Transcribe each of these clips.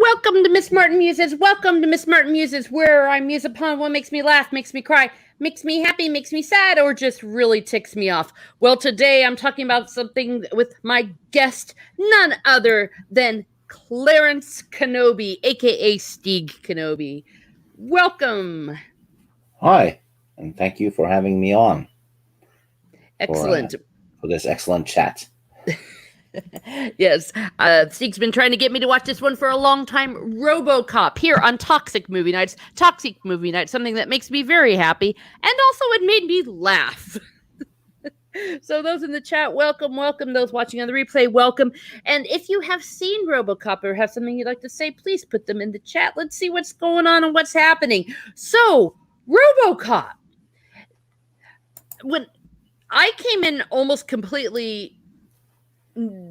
welcome to Miss Martin Muses. Welcome to Miss Martin Muses, where I muse upon what makes me laugh, makes me cry, makes me happy, makes me sad, or just really ticks me off. Well, today I'm talking about something with my guest, none other than Clarence Kenobi, aka Stig Kenobi. Welcome. Hi, and thank you for having me on Excellent. for this excellent chat. Yes, Stig's been trying to get me to watch this one for a long time. RoboCop here on Toxic Movie Nights. Toxic Movie Nights, something that makes me very happy, and also it made me laugh. So those in the chat, welcome. Those watching on the replay, welcome. And if you have seen RoboCop or have something you'd like to say, please put them in the chat. Let's see what's going on and what's happening. So, RoboCop. When I came in almost completely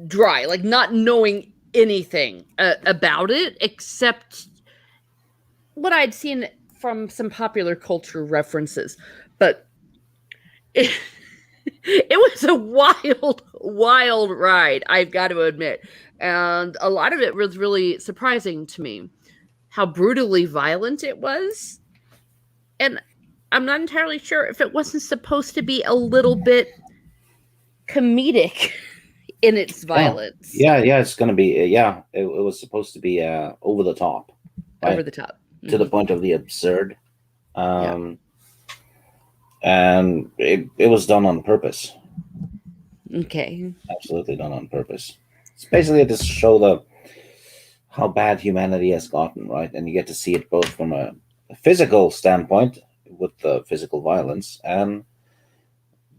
dry, like not knowing anything about it except what I'd seen from some popular culture references. But it was a wild ride, I've got to admit. And a lot of it was really surprising to me, how brutally violent it was. And I'm not entirely sure if it wasn't supposed to be a little bit comedic in its violence. Yeah, it's going to be, it was supposed to be over the top. Right? Over the top. Mm-hmm. To the point of the absurd. And it was done on purpose. Okay. Absolutely done on purpose. It's basically to show how bad humanity has gotten, right? And you get to see it both from a physical standpoint with the physical violence and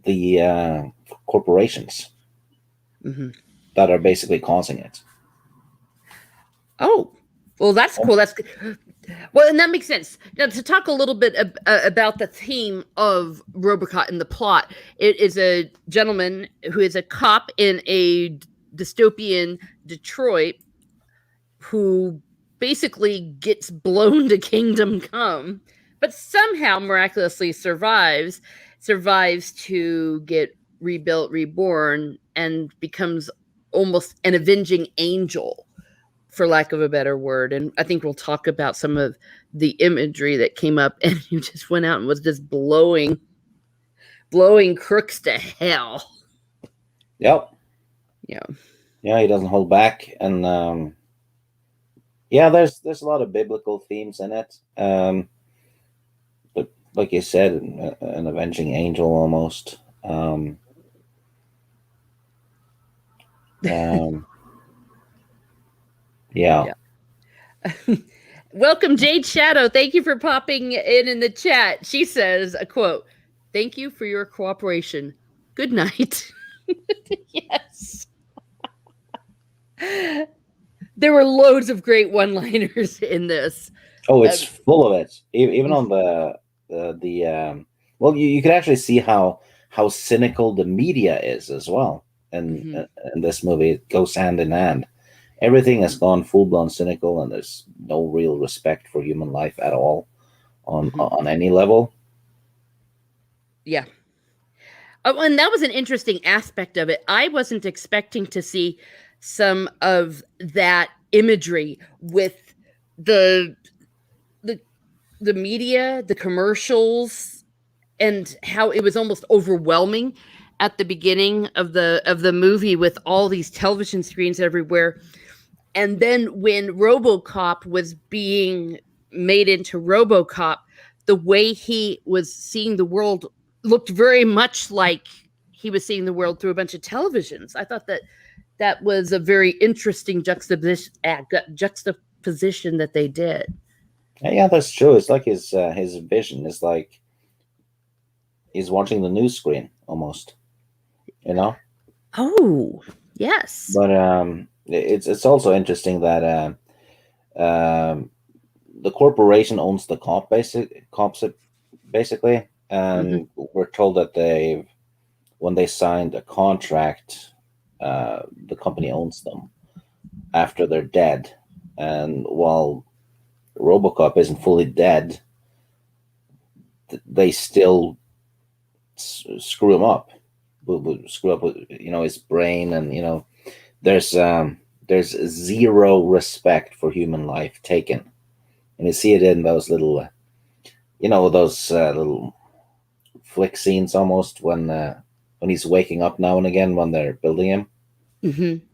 the corporations. Mm-hmm. That are basically causing it. Oh, well, that's cool. That's good. Well, and that makes sense. Now, to talk a little bit about the theme of RoboCop in the plot, it is a gentleman who is a cop in a dystopian Detroit who basically gets blown to kingdom come, but somehow miraculously survives to get rebuilt, reborn, and becomes almost an avenging angel, for lack of a better word. And I think we'll talk about some of the imagery that came up, and you just went out and was just blowing crooks to hell. Yep. Yeah. Yeah, he doesn't hold back. And there's a lot of biblical themes in it. But like you said, an avenging angel almost. Yeah. Welcome, Jade Shadow. Thank you for popping in the chat. She says, a quote, "Thank you for your cooperation. Good night." Yes. There were loads of great one-liners in this. Oh, it's full of it. Even on well, you could actually see how cynical the media is as well. And in this movie, it goes hand in hand. Everything has gone full-blown cynical, and there's no real respect for human life at all on any level. Yeah. Oh, and that was an interesting aspect of it. I wasn't expecting to see some of that imagery with the media, the commercials, and how it was almost overwhelming at the beginning of the movie with all these television screens everywhere. And then when RoboCop was being made into RoboCop, the way he was seeing the world looked very much like he was seeing the world through a bunch of televisions. I thought that was a very interesting juxtaposition that they did. Yeah, that's true. It's like his vision is like he's watching the news screen almost, you know? Oh, yes. But it's also interesting that the corporation owns the cops basically, and we're told that when they signed a contract, the company owns them after they're dead, and while RoboCop isn't fully dead, they still screw him up. Screw up with his brain, and there's there's zero respect for human life taken, and you see it in those little, those little flick scenes almost when he's waking up now and again when they're building him. Mm-hmm.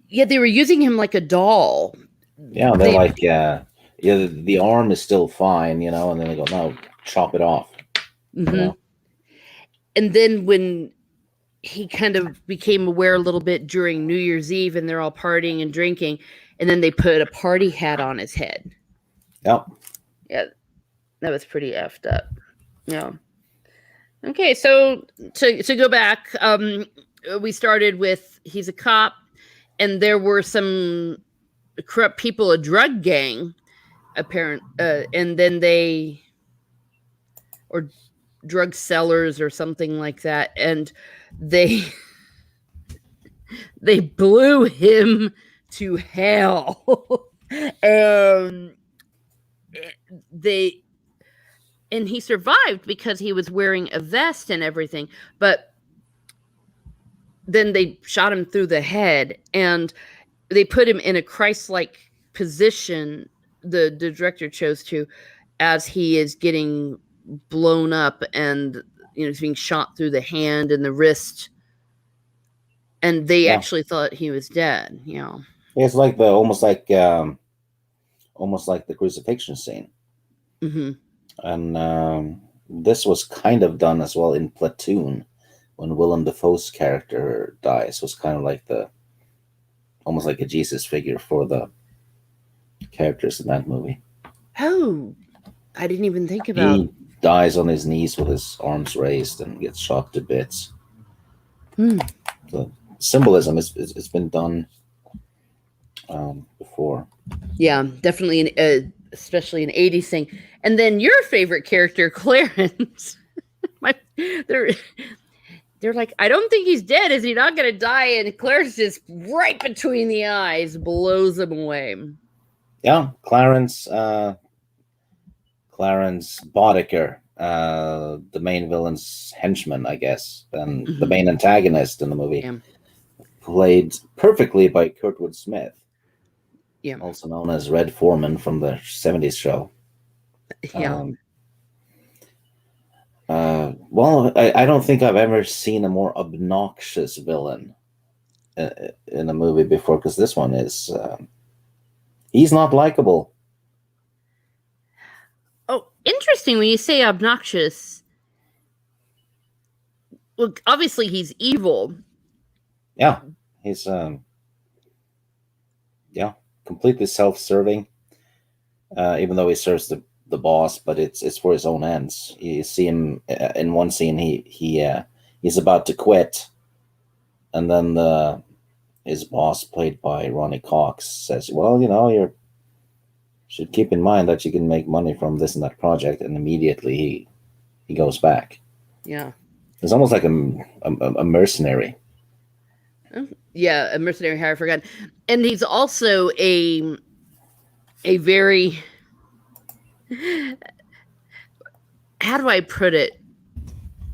Yeah, they were using him like a doll. Yeah, they're like, yeah, the arm is still fine, and then they go, no, chop it off. Mm-hmm. And then when he kind of became aware a little bit during New Year's Eve, and they're all partying and drinking, and then they put a party hat on his head. Yep. Yeah, that was pretty effed up. Yeah. Okay, so to go back, we started with he's a cop, and there were some corrupt people, a drug gang, and then or drug sellers or something like that, and they blew him to hell. And he survived because he was wearing a vest and everything, but then they shot him through the head, and they put him in a Christ-like position, the director chose to, as he is getting blown up, and he's being shot through the hand and the wrist, and they actually thought he was dead. It's like almost like the crucifixion scene. Mm-hmm. And this was kind of done as well in Platoon, when Willem Dafoe's character dies. Was kind of like almost like a Jesus figure for the characters in that movie. Oh, I didn't even think about. He dies on his knees with his arms raised and gets shot to bits. The symbolism it's been done before. Yeah, definitely, especially an 80s thing. And then your favorite character, Clarence. They're like, I don't think he's dead. Is he not going to die? And Clarence is right between the eyes, blows him away. Yeah, Clarence Boddicker, the main villain's henchman, I guess, and the main antagonist in the movie, played perfectly by Kurtwood Smith. Yeah, also known as Red Foreman from the 70s show. Yeah. Well, I don't think I've ever seen a more obnoxious villain in a movie before, because this one is he's not likable. Oh, interesting when you say obnoxious. Well, obviously he's evil. Yeah, he's completely self-serving. Even though he serves the boss, but it's for his own ends. You see him in one scene. He's about to quit, and then his boss, played by Ronnie Cox, says, "Well, you should keep in mind that you can make money from this and that project." And immediately he goes back. Yeah, it's almost like a mercenary. Yeah, a mercenary hire, I forgot. And he's also a very, how do I put it?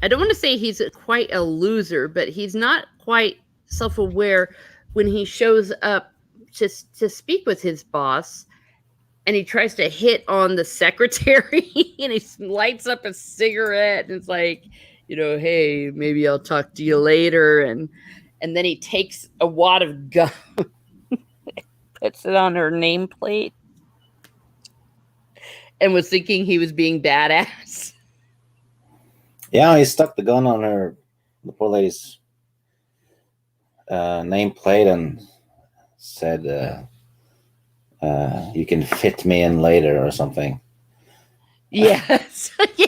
I don't want to say he's quite a loser, but he's not quite self-aware when he shows up to speak with his boss, and he tries to hit on the secretary, and he lights up a cigarette, and it's like, hey, maybe I'll talk to you later, and then he takes a wad of gum, puts it on her nameplate, and was thinking he was being badass. Yeah, he stuck the gun on the poor lady's nameplate, and said, "You can fit me in later," or something. Yes, yeah.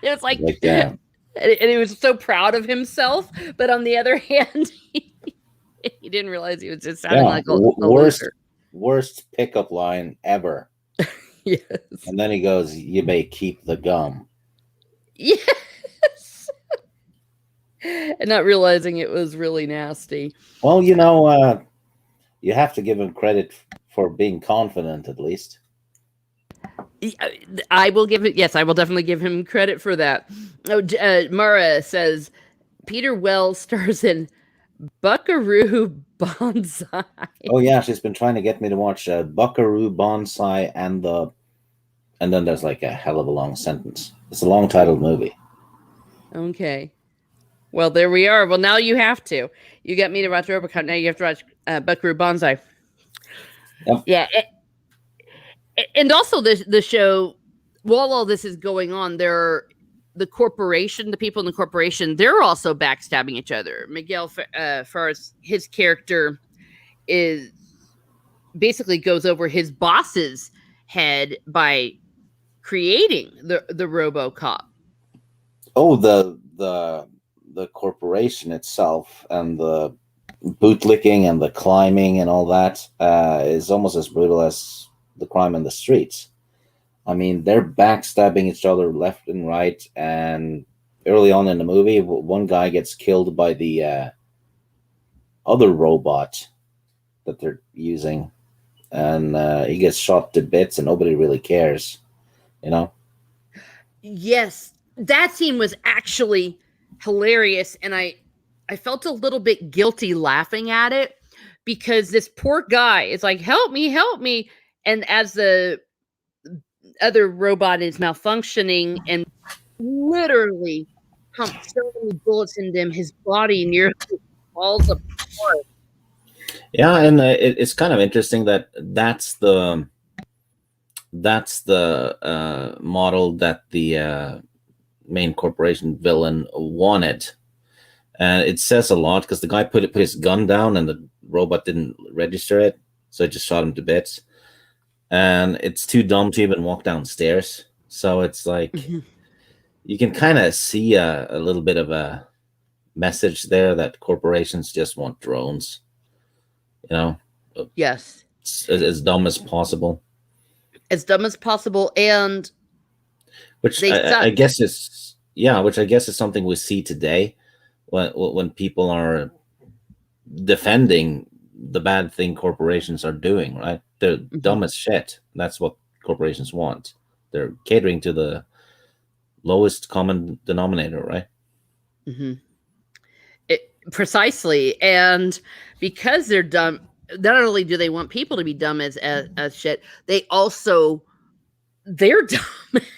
It was like that. And he was so proud of himself, but on the other hand, he didn't realize he was just sounding like a loser. Worst pickup line ever. Yes. And then he goes, "You may keep the gum." Yes. And not realizing it was really nasty. Well, you have to give him credit for being confident, at least. I will give it. Yes, I will definitely give him credit for that. Mara says Peter Wells stars in Buckaroo Banzai. Oh yeah, she's been trying to get me to watch Buckaroo Banzai and then there's like a hell of a long sentence. It's a long titled movie. Okay. Well, there we are. Well, now you have to. You got me to watch Robocop. Now you have to watch Buckaroo Banzai. Yep. Yeah. And also the show, while all this is going on, the people in the corporation, they're also backstabbing each other. Miguel Farris, his character is basically goes over his boss's head by creating the RoboCop. Oh, the corporation itself and the bootlicking and the climbing and all that is almost as brutal as the crime in the streets. I mean, they're backstabbing each other left and right, and early on in the movie, one guy gets killed by the other robot that they're using, and he gets shot to bits, and nobody really cares, you know? Yes, that scene was actually hilarious, and I felt a little bit guilty laughing at it because this poor guy is like, help me. And as the other robot is malfunctioning and literally pumped so many bullets into him, his body nearly falls apart. Yeah, and it's kind of interesting that that's the model that the main corporation villain wanted. And it says a lot because the guy put his gun down and the robot didn't register it, so it just shot him to bits. And it's too dumb to even walk downstairs. So it's like you can kind of see a little bit of a message there that corporations just want drones. You know? Yes. As dumb as possible. As dumb as possible, and which I guess is something we see today when people are defending the bad thing corporations are doing, right? They're dumb as shit. That's what corporations want. They're catering to the lowest common denominator, right? Mm-hmm. Precisely. And because they're dumb, not only do they want people to be dumb as shit, they're dumb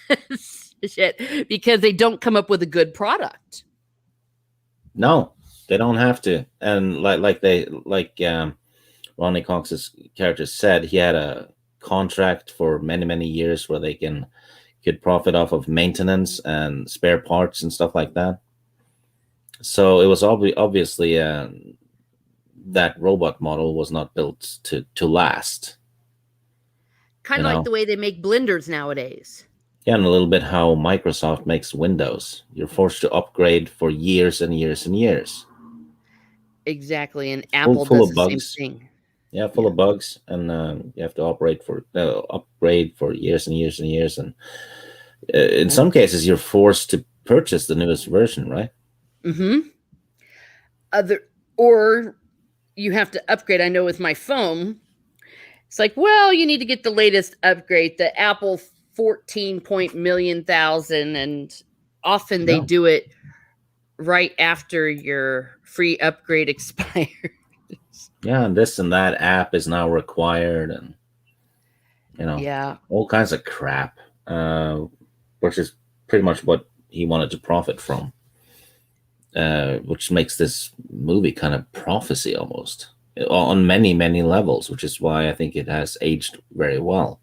as shit because they don't come up with a good product. No, they don't have to. And like Ronnie Cox's character said, he had a contract for many years where they could profit off of maintenance and spare parts and stuff like that. So it was obviously that robot model was not built to last. Kind of like the way they make blenders nowadays. Yeah, and a little bit how Microsoft makes Windows. You're forced to upgrade for years and years and years. Exactly, and Apple does the same thing. Yeah, full of bugs, and you have to upgrade for years and years and years, and in some cases, you're forced to purchase the newest version, right? Mm-hmm. Or you have to upgrade. I know with my phone, it's like, well, you need to get the latest upgrade, the Apple 14,000,000, and often they do it right after your free upgrade expires. Yeah, and this and that app is now required, and all kinds of crap, which is pretty much what he wanted to profit from, which makes this movie kind of prophecy almost on many levels, which is why I think it has aged very well.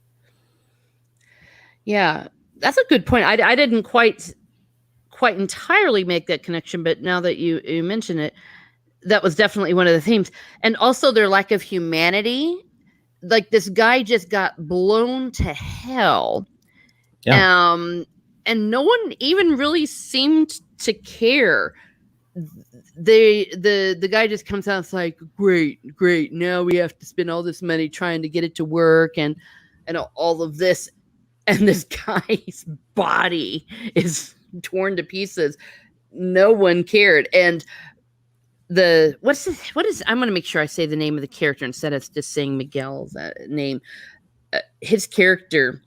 Yeah, that's a good point. I didn't quite entirely make that connection, but now that you mention it, that was definitely one of the themes. And also their lack of humanity. Like, this guy just got blown to hell. Yeah. And no one even really seemed to care. The guy just comes out, it's like, great. Now we have to spend all this money trying to get it to work and all of this. And this guy's body is torn to pieces. No one cared. And what is I'm going to make sure I say the name of the character instead of just saying Miguel's name. His character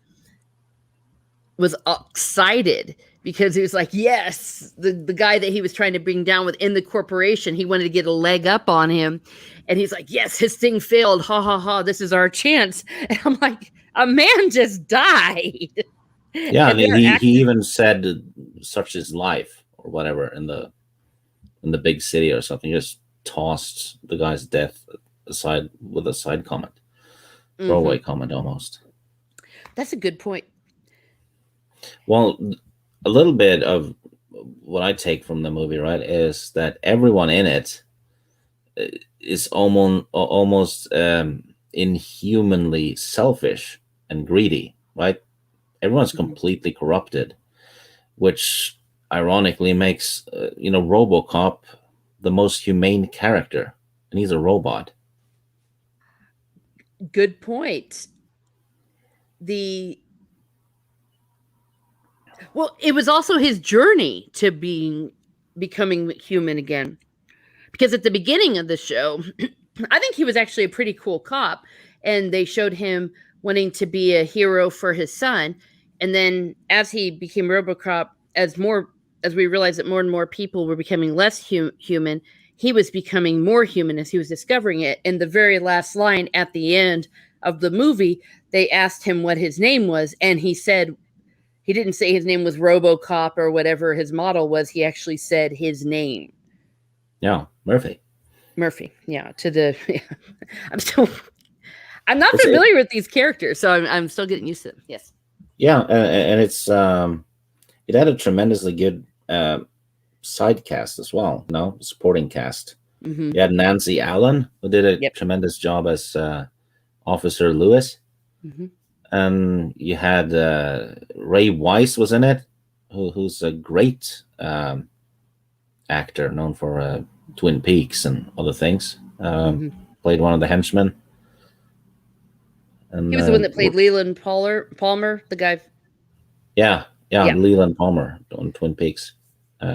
was excited because he was like, yes, the guy that he was trying to bring down within the corporation, he wanted to get a leg up on him. And he's like, yes, his thing failed. Ha ha ha. This is our chance. And I'm like, a man just died. Yeah, and he even said such his life or whatever in the big city or something. He just tossed the guy's death aside with a side comment. Throwaway comment almost. That's a good point. Well, a little bit of what I take from the movie, right, is that everyone in it is almost inhumanly selfish and greedy, right? Everyone's completely corrupted, which ironically makes RoboCop the most humane character, and he's a robot. Good point. Well, it was also his journey to becoming human again. Because at the beginning of the show, I think he was actually a pretty cool cop, and they showed him wanting to be a hero for his son. And then as he became RoboCop, as we realized that more and more people were becoming less human, he was becoming more human as he was discovering it. And the very last line at the end of the movie, they asked him what his name was, and he said, he didn't say his name was RoboCop or whatever his model was. He actually said his name. Yeah, Murphy. Yeah. I'm not familiar with these characters, so I'm still getting used to them. Yes. Yeah, and it's it had a tremendously good side cast as well. Supporting cast. You had Nancy Allen, who did a tremendous job as Officer Lewis. And you had Ray Wise was in it, who's a great actor, known for Twin Peaks and other things. Played one of the henchmen. And, he was the one that played Leland Palmer, the guy. Yeah, Leland Palmer on Twin Peaks.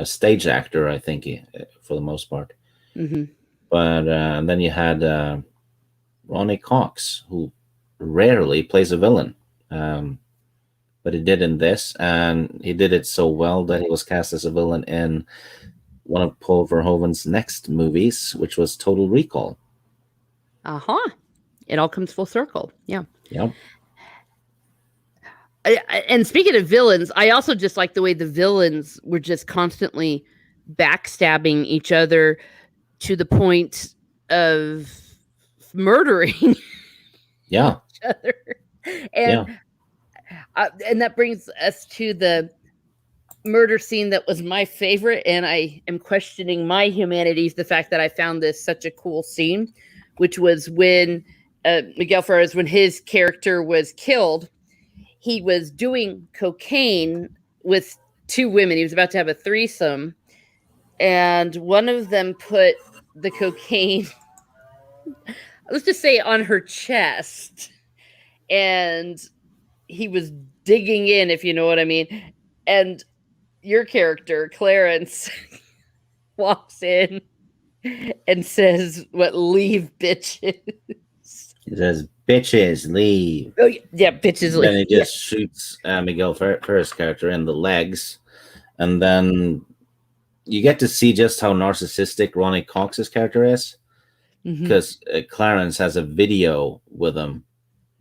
Stage actor, I think, for the most part. But then you had Ronnie Cox, who rarely plays a villain, but he did in this, and he did it so well that he was cast as a villain in one of Paul Verhoeven's next movies, which was Total Recall. It all comes full circle. Yeah. Yep. And speaking of villains, I also just like the way the villains were just constantly backstabbing each other to the point of murdering each other. And that brings us to the murder scene that was my favorite, and I am questioning my humanity, the fact that I found this such a cool scene, which was when Miguel Ferrer, when his character was killed, he was doing cocaine with two women. He was about to have a threesome, and one of them put the cocaine, let's just say, on her chest, and he was digging in, if you know what I mean. And your character, Clarence, walks in and says, leave, bitches. He says, bitches, leave. Oh, yeah, bitches, leave. Then he just shoots Miguel Ferrer's character in the legs. And then you get to see just how narcissistic Ronnie Cox's character is. Because Clarence has a video with him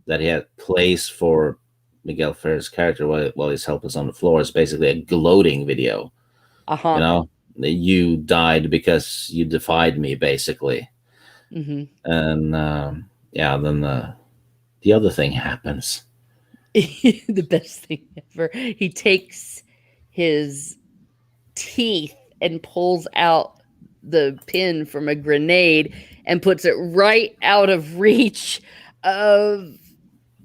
that he had plays for Miguel Ferrer's character while he's helpless on the floor. It's basically a gloating video. You died because you defied me, basically. And then the other thing happens. The best thing ever. He takes his teeth and pulls out the pin from a grenade and puts it right out of reach of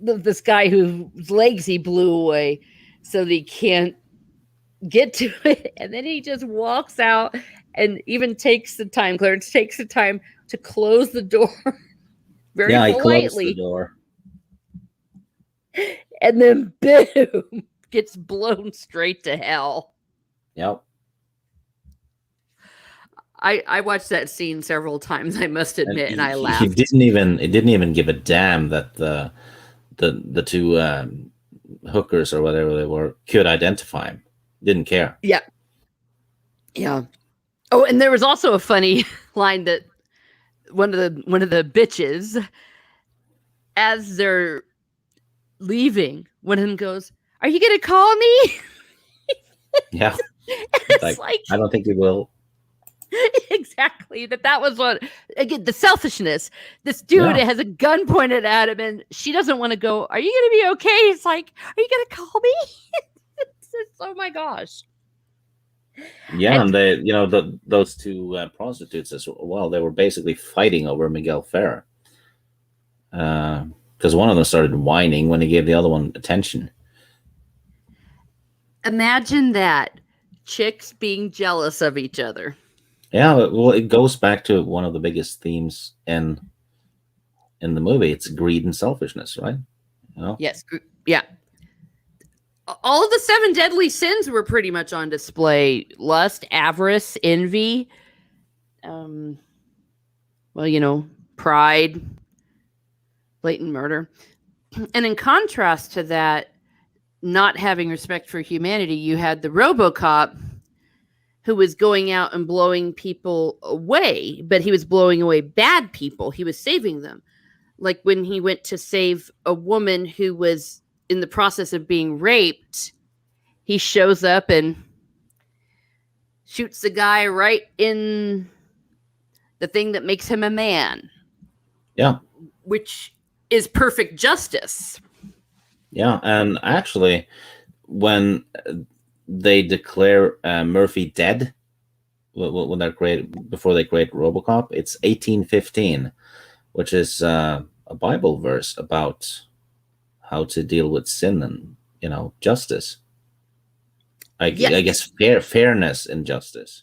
this guy whose legs he blew away so that he can't get to it. And then he just walks out and even Clarence takes the time to close the door very politely. He closed the door. And then boom, gets blown straight to hell. Yep. I watched that scene several times, I must admit, and I laughed. It didn't even give a damn that the two hookers or whatever they were could identify him. Didn't care. Yeah. Yeah. Oh, and there was also a funny line that one of the bitches, as they're leaving, one of them goes, "Are you gonna call me?" Yeah. It's like I don't think he will. exactly that was what, again, the selfishness. This dude Yeah. has a gun pointed at him, and she doesn't want to go. Are you gonna be okay? It's like, are you gonna call me? Oh my gosh. Yeah, And and those two prostitutes as well. They were basically fighting over Miguel Ferrer because one of them started whining when he gave the other one attention. imagine that, chicks being jealous of each other. Yeah, well, it goes back to one of the biggest themes in the movie. It's greed and selfishness, right? You know? Yes. Yeah. All of the 7 deadly sins were pretty much on display: lust, avarice, envy, pride, blatant murder. And in contrast to that, not having respect for humanity, you had the RoboCop, who was going out and blowing people away, but he was blowing away bad people. He was saving them. Like when he went to save a woman who was in the process of being raped, he shows up and shoots the guy right in the thing that makes him a man. Yeah. Which is perfect justice. Yeah, and actually, when they declare Murphy dead, when they're before they create RoboCop, it's 1815, which is a Bible verse about how to deal with sin and justice. I guess fairness and justice.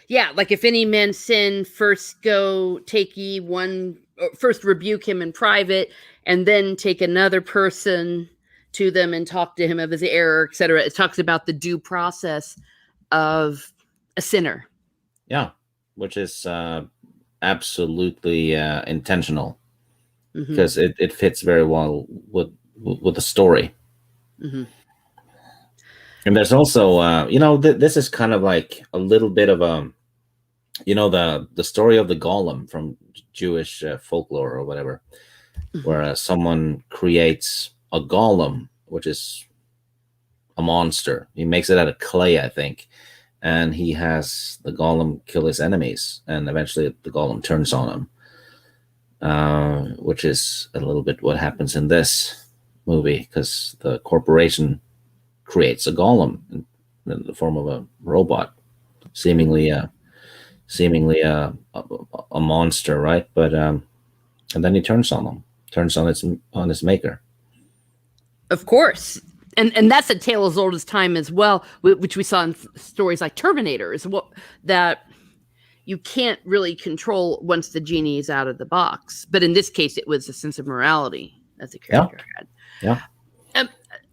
Yeah, like if any man sin, first go take ye one, first rebuke him in private, and then take another person to them and talk to him of his error, etc. It talks about the due process of a sinner. Yeah, which is absolutely intentional because it fits very well with the story. Mm-hmm. And there's also, this is kind of like a little bit of a, the story of the golem from Jewish folklore or whatever, where someone creates a golem, which is a monster. He makes it out of clay, I think, and he has the golem kill his enemies, and eventually the golem turns on him, which is a little bit what happens in this movie, because the corporation creates a golem in the form of a robot, seemingly a monster, right? But and then he turns on his maker. Of course. And that's a tale as old as time as well, which we saw in stories like Terminator, is what that you can't really control once the genie is out of the box. But in this case, it was a sense of morality that the character had. Yeah.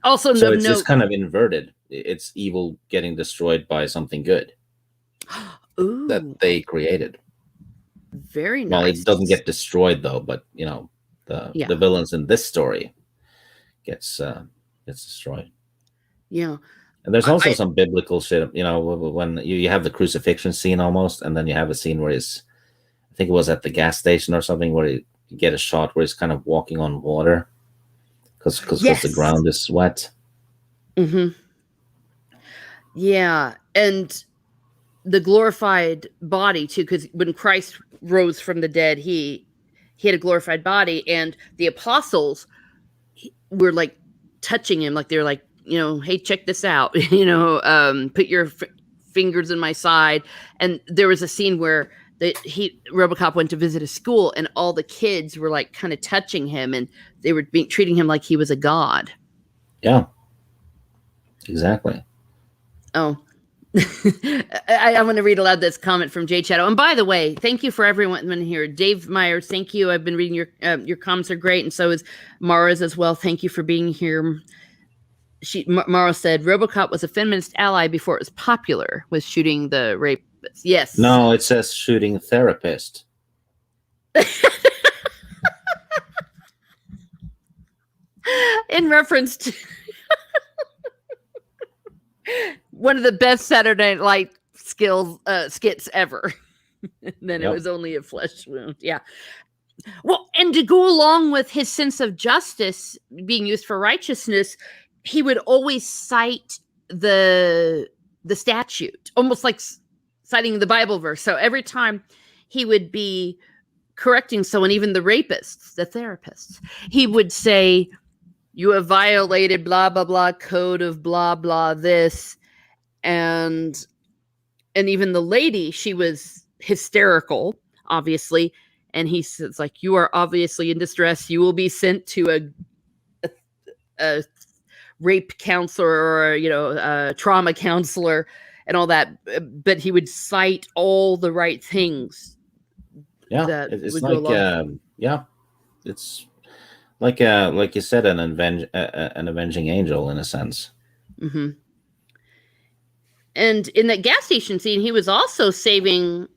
Also, so it's just kind of inverted. It's evil getting destroyed by something good that they created. Very nice. Well, it doesn't get destroyed though, but the villains in this story gets destroyed. Yeah. And there's also some biblical shit, when you have the crucifixion scene almost, and then you have a scene where I think it was at the gas station or something, where you get a shot where he's kind of walking on water because the ground is wet. Mm-hmm. Yeah, and the glorified body too, because when Christ rose from the dead, he had a glorified body, and the apostles were like touching him, like they were like, hey, check this out, put your fingers in my side. And there was a scene where RoboCop went to visit a school, and all the kids were like kind of touching him, and they were treating him like he was a god. Yeah, exactly. Oh, I want to read aloud this comment from Jay Shadow. And by the way, thank you for everyone here. Dave Myers, thank you. I've been reading your comments are great, and so is Mara's as well. Thank you for being here. Mara said RoboCop was a feminist ally before it was popular with shooting the rapists. Yes. No, it says shooting therapist. In reference to one of the best Saturday Night skits ever. And then it Yep. was only a flesh wound. Yeah. Well, and to go along with his sense of justice being used for righteousness, he would always cite the statute, almost like citing the Bible verse. So every time he would be correcting someone, even the rapists, the therapists, he would say, "You have violated blah blah blah code of blah blah this," and even the lady, she was hysterical, obviously, and he says, like, "You are obviously in distress. You will be sent to a rape counselor, or a trauma counselor," and all that. But he would cite all the right things. Yeah, That it's would like go along. it's like you said, an avenging angel in a sense. Mm-hmm. And in that gas station scene, he was also saving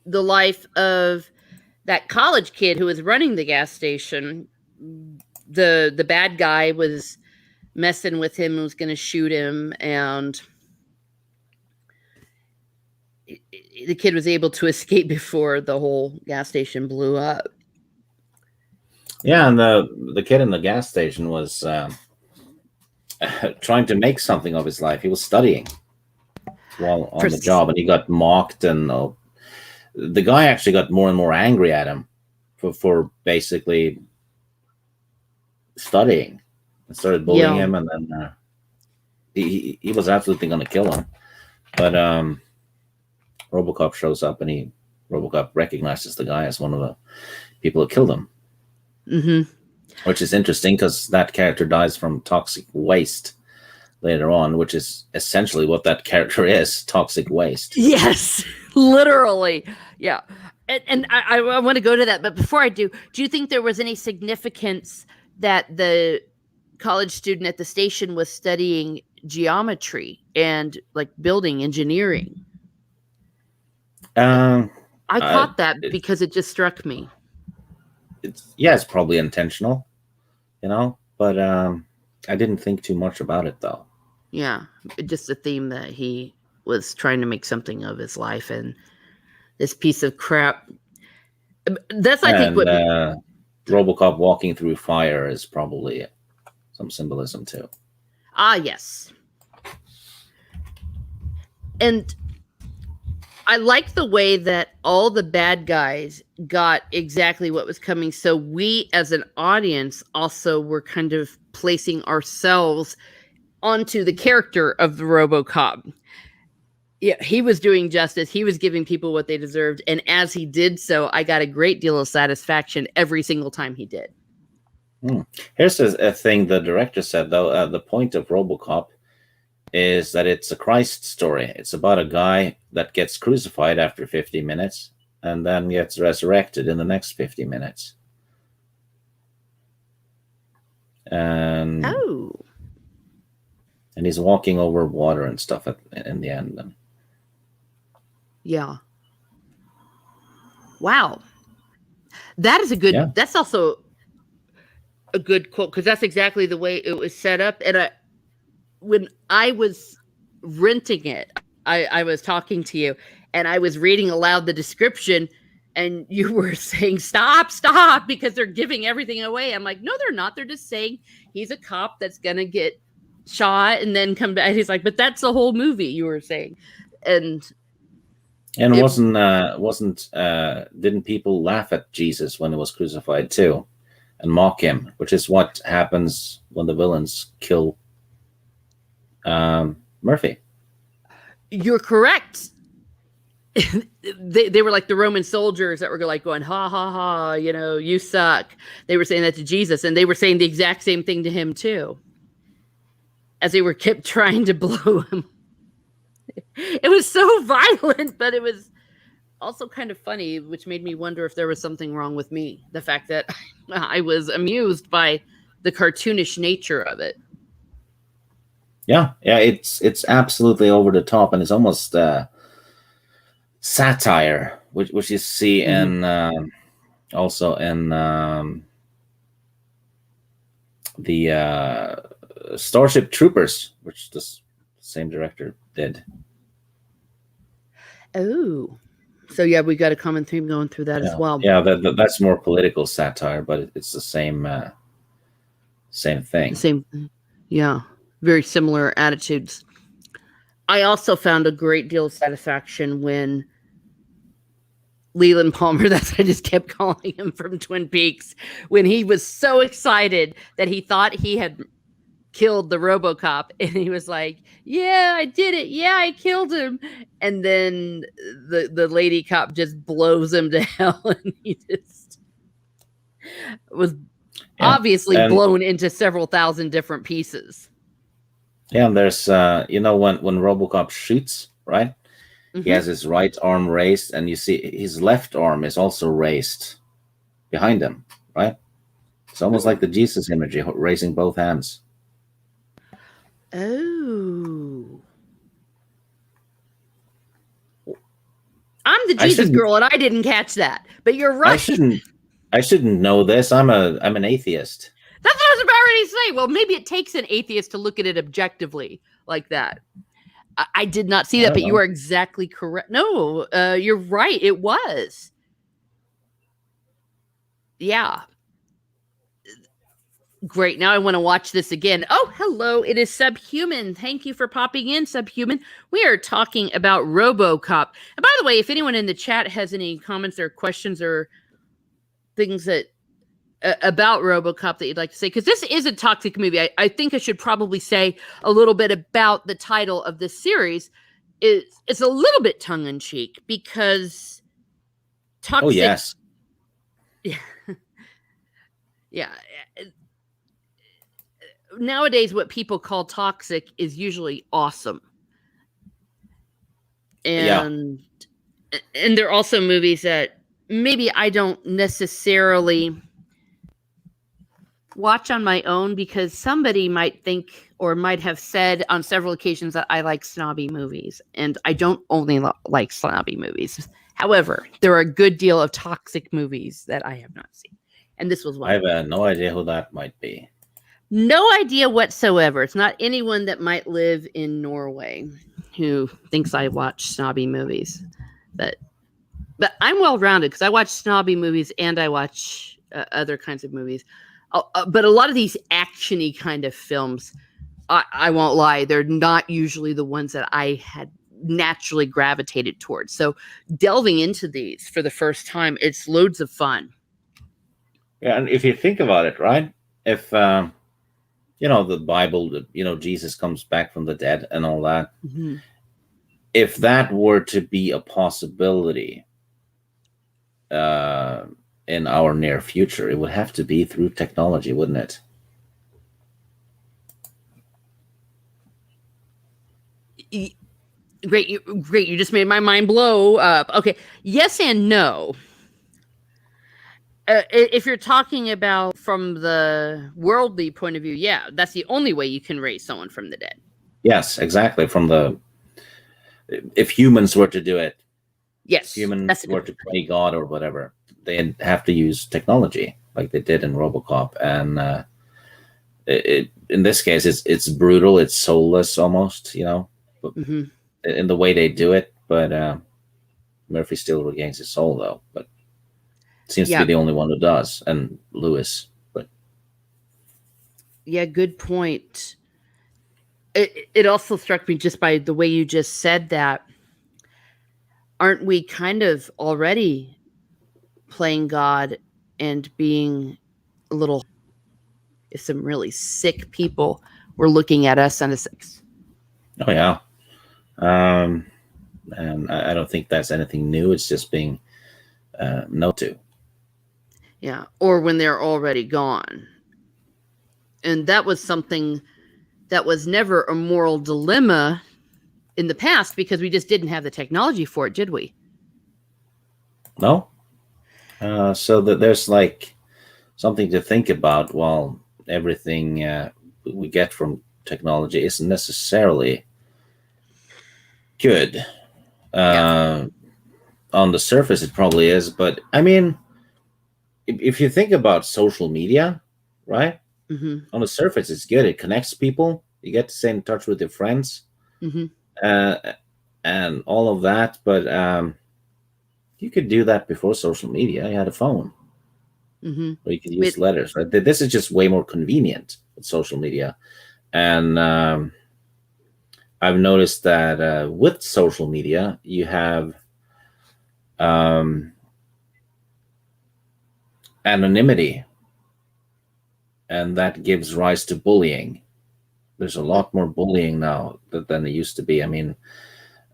the life of that college kid who was running the gas station. The bad guy was messing with him and was going to shoot him, and the kid was able to escape before the whole gas station blew up. Yeah, and the kid in the gas station was trying to make something of his life. He was studying while on the job, and he got mocked, and the guy actually got more and more angry at him for basically studying, and started bullying him, and then he was absolutely going to kill him. But RoboCop shows up, and RoboCop recognizes the guy as one of the people who killed him. Mm-hmm. Which is interesting because that character dies from toxic waste later on, which is essentially what that character is, toxic waste. Yes, literally. Yeah. And I want to go to that. But before I do you think there was any significance that the college student at the station was studying geometry and like building engineering? I caught that because it just struck me. It's probably intentional, but I didn't think too much about it, though. Yeah, just a theme that he was trying to make something of his life, and this piece of crap. That's, I think, what RoboCop walking through fire is probably some symbolism too. Ah, yes. And I like the way that all the bad guys got exactly what was coming. So we, as an audience, also were kind of placing ourselves onto the character of the RoboCop. Yeah, he was doing justice. He was giving people what they deserved. And as he did so, I got a great deal of satisfaction every single time he did. Here's a thing the director said, though. The point of RoboCop is that it's a Christ story. It's about a guy that gets crucified after 50 minutes and then gets resurrected in the next 50 minutes. And he's walking over water and stuff in the end. Yeah. Wow. That is a good, that's also a good quote, because that's exactly the way it was set up. And when I was renting it, I was talking to you and I was reading aloud the description, and you were saying, stop, because they're giving everything away. I'm like, no, they're not. They're just saying he's a cop that's going to get shot and then come back. He's like, but that's the whole movie, you were saying. And didn't people laugh at Jesus when he was crucified too and mock him, which is what happens when the villains kill Murphy. You're correct. They were like the Roman soldiers that were like going, ha ha ha, you suck. They were saying that to Jesus, and they were saying the exact same thing to him too, as they were kept trying to blow him. It was so violent, but it was also kind of funny, which made me wonder if there was something wrong with me. The fact that I was amused by the cartoonish nature of it. Yeah, it's absolutely over the top, and it's almost satire, which you see in also in the Starship Troopers, which this same director did. Oh, so yeah, we got a common theme going through that as well. Yeah, that's more political satire, but it's the same thing. Same, yeah, very similar attitudes. I also found a great deal of satisfaction when Leland Palmer, that's what I just kept calling him from Twin Peaks, when he was so excited that he thought he had killed the RoboCop, and he was like, "Yeah, I did it. Yeah, I killed him." And then the lady cop just blows him to hell, and he just was obviously blown into several thousand different pieces. Yeah, and there's when RoboCop shoots, right? Mm-hmm. He has his right arm raised, and you see his left arm is also raised behind him, right? It's almost like the Jesus imagery, raising both hands. Oh. I'm the Jesus girl, and I didn't catch that. But you're right. I shouldn't know this. I'm an atheist. That's what I was about ready to say. Well, maybe it takes an atheist to look at it objectively like that. I did not see that, but you are exactly correct. No, you're right. It was. Yeah. Great. Now I want to watch this again. Oh, hello. It is Subhuman. Thank you for popping in, Subhuman. We are talking about RoboCop. And by the way, if anyone in the chat has any comments or questions or things that about RoboCop that you'd like to say, because this is a toxic movie. I think I should probably say a little bit about the title of this series. It's a little bit tongue-in-cheek because toxic... Oh, yes. Yeah. Yeah. Nowadays, what people call toxic is usually awesome. And there are also movies that maybe I don't necessarily watch on my own because somebody might think or might have said on several occasions that I like snobby movies, and I don't only like snobby movies. However, there are a good deal of toxic movies that I have not seen, and this was one. I have no idea who that might be. No idea whatsoever. It's not anyone that might live in Norway who thinks I watch snobby movies, but I'm well-rounded because I watch snobby movies and I watch other kinds of movies. But a lot of these action-y kind of films, I won't lie, they're not usually the ones that I had naturally gravitated towards. So delving into these for the first time, it's loads of fun. Yeah, and if you think about it, right? If, the Bible, Jesus comes back from the dead and all that. Mm-hmm. If that were to be a possibility in our near future, it would have to be through technology, wouldn't it? Great. You just made my mind blow up. Okay. Yes and no. If you're talking about from the worldly point of view, yeah, that's the only way you can raise someone from the dead. Yes, exactly. If humans were to do it, yes, humans were to play God or whatever, they'd have to use technology like they did in RoboCop. And in this case, it's brutal, it's soulless almost, but mm-hmm. in the way they do it. But Murphy still regains his soul, though. But seems to be the only one who does, and Lewis. But yeah, good point. It also struck me just by the way you just said that. Aren't we kind of already playing God and being a little? If some really sick people were looking at us on a six. Oh yeah, and I don't think that's anything new. It's just being known to. Yeah, or when they're already gone. And that was something that was never a moral dilemma in the past because we just didn't have the technology for it, did we? No. So that there's like something to think about. While everything we get from technology isn't necessarily good. On the surface, it probably is. But I mean, if you think about social media, right? Mm-hmm. On the surface, it's good. It connects people. You get to stay in touch with your friends. Mm-hmm. uh, and all of that. But you could do that before social media. You had a phone, Mm-hmm. or you could use It, letters. Right? This is just way more convenient with social media, and I've noticed that with social media, you have um, anonymity, and that gives rise to bullying. There's a lot more bullying now than there used to be. I mean,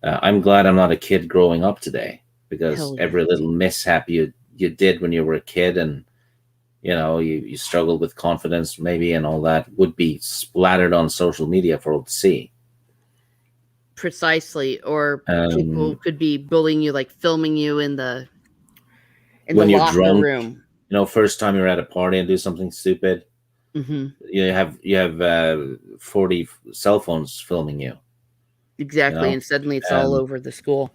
I'm glad I'm not a kid growing up today, because hell yeah. every little mishap you did when you were a kid, and you struggled with confidence maybe, and all that would be splattered on social media for all to see. Precisely. Or people Um, could be bullying you, like filming you in the when you're locker drunk, room. first time you're at a party and do something stupid, Mm-hmm. you have 40 cell phones filming you. You Exactly. know, And suddenly it's all and over the school.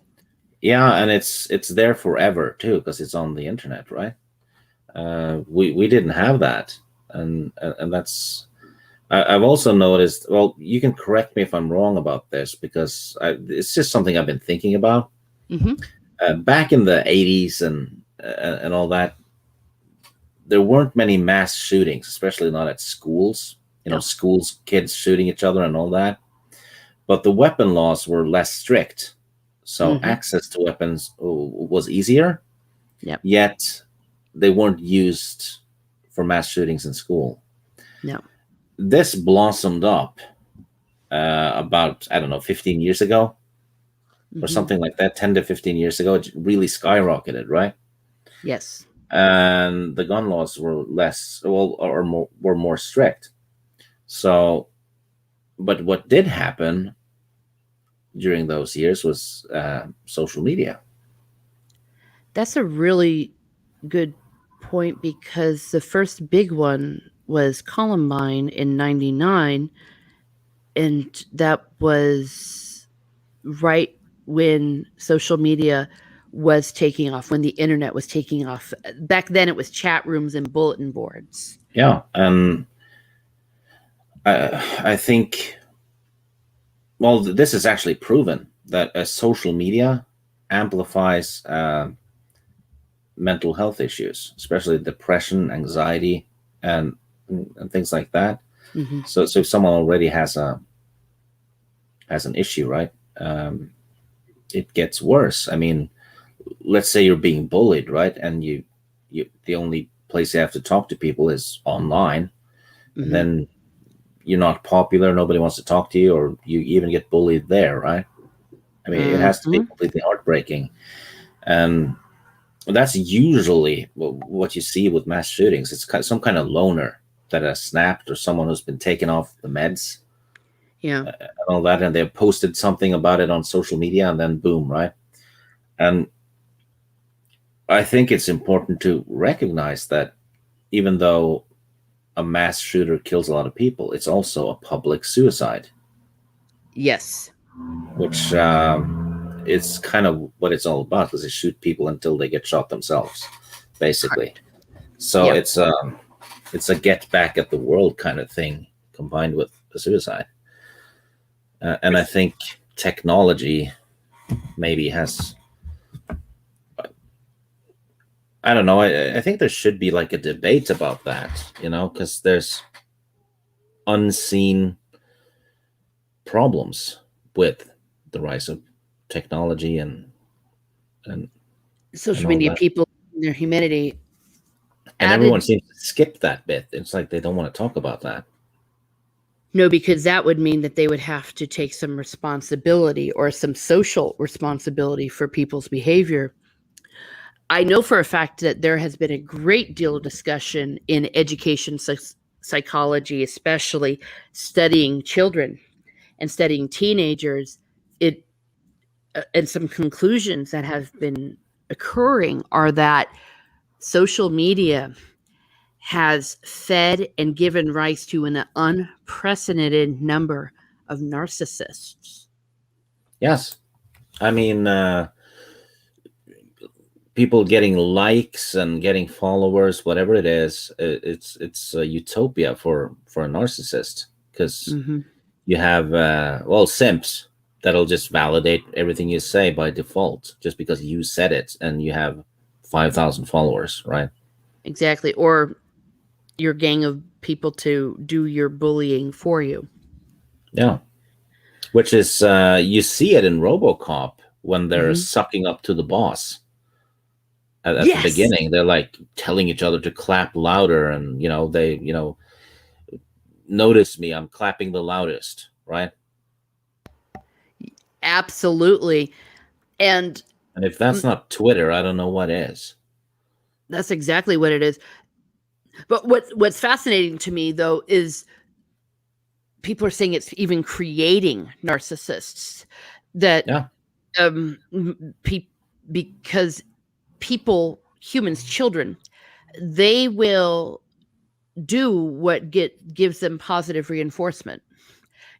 yeah, and it's there forever too, because it's on the internet, right? We didn't have that, and that's. I've also noticed. Well, you can correct me if I'm wrong about this, because it's just something I've been thinking about. Mm-hmm. Back in the '80s and all that, there weren't many mass shootings, especially not at schools. No. Schools, kids shooting each other and all that. But the weapon laws were less strict, so Mm-hmm. access to weapons was easier. Yep. Yet they weren't used for mass shootings in school. No. This blossomed up about, I don't know, 15 years ago or Mm-hmm. something like that. 10 to 15 years ago, it really skyrocketed, right? Yes. And the gun laws were less, well, or more, were more strict. So, but what did happen during those years was social media. That's a really good point, because the first big one was Columbine in 99, and that was right when social media was taking off, when the internet was taking off. Back then it was chat rooms and bulletin boards. Yeah, and I think, well, this is actually proven that social media amplifies mental health issues, especially depression, anxiety, and and things like that. Mm-hmm. So if someone already has an issue, right? It gets worse. I mean, let's say you're being bullied, right? And you the only place you have to talk to people is online, and Mm-hmm. then you're not popular, nobody wants to talk to you, or you even get bullied there, right? I mean, it has to be Mm-hmm. completely heartbreaking. And that's usually what you see with mass shootings. It's some kind of loner that has snapped, or someone who's been taken off the meds Yeah. and all that, and they've posted something about it on social media, and then boom, right? And I think it's important to recognize that even though a mass shooter kills a lot of people, it's also a public suicide, Yes. which is kind of what it's all about, because they shoot people until they get shot themselves, basically. So Yep. it's a get back at the world kind of thing combined with the suicide. And I think technology maybe has, I don't know, I think there should be like a debate about that, because there's unseen problems with the rise of technology and and Social all media that. people in their humanity And everyone added. seems to skip that bit. It's like they don't want to talk about that. No, because that would mean that they would have to take some responsibility, or some social responsibility, for people's behavior. I know for a fact that there has been a great deal of discussion in education psychology, especially studying children and studying teenagers. It And some conclusions that have been occurring are that social media has fed and given rise to an unprecedented number of narcissists. Yes. I mean, people getting likes and getting followers, whatever it is, it's a utopia for a narcissist, because Mm-hmm. you have, well, simps. that'll just validate everything you say by default, just because you said it and you have 5,000 followers, right? Exactly. Or your gang of people to do your bullying for you. Yeah. Which is, you see it in RoboCop when they're Mhm. sucking up to the boss. At the Yes. beginning, they're like telling each other to clap louder, and notice me, I'm clapping the loudest, right? Absolutely. And And if that's not Twitter, I don't know what is. that's exactly what it is. But what's fascinating to me though is people are saying it's even creating narcissists that Yeah. pe- because people, humans, children, they will do what gives them positive reinforcement.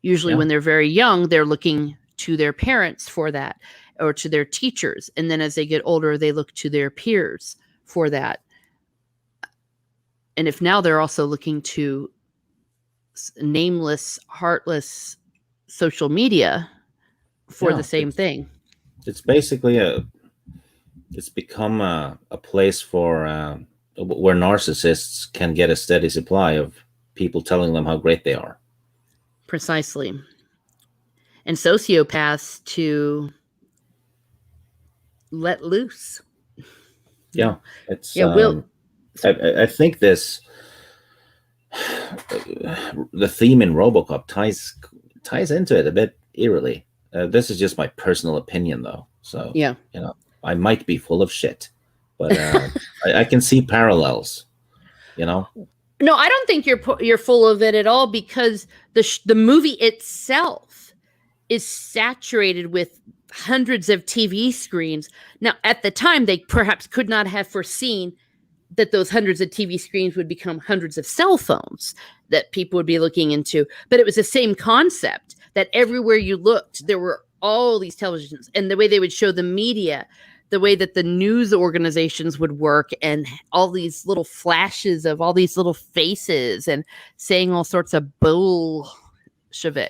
Usually Yeah. when they're very young, they're looking to their parents for that, or to their teachers, and then as they get older they look to their peers for that. And if now they're also looking to nameless, heartless social media for the Yeah. same thing. It's basically it's become a place for where narcissists can get a steady supply of people telling them how great they are. Precisely. And sociopaths to let loose. Yeah. It's Yeah, will I think this the theme in RoboCop ties into it a bit eerily. This is just my personal opinion, though. So, yeah. I might be full of shit, but I can see parallels. No, I don't think you're full of it at all, because the movie itself is saturated with hundreds of TV screens. Now, at the time, they perhaps could not have foreseen that those hundreds of TV screens would become hundreds of cell phones that people would be looking into. But it was the same concept, that everywhere you looked, there were all these televisions, and the way they would show the media, the way that the news organizations would work, and all these little flashes of all these little faces and saying all sorts of bullshit.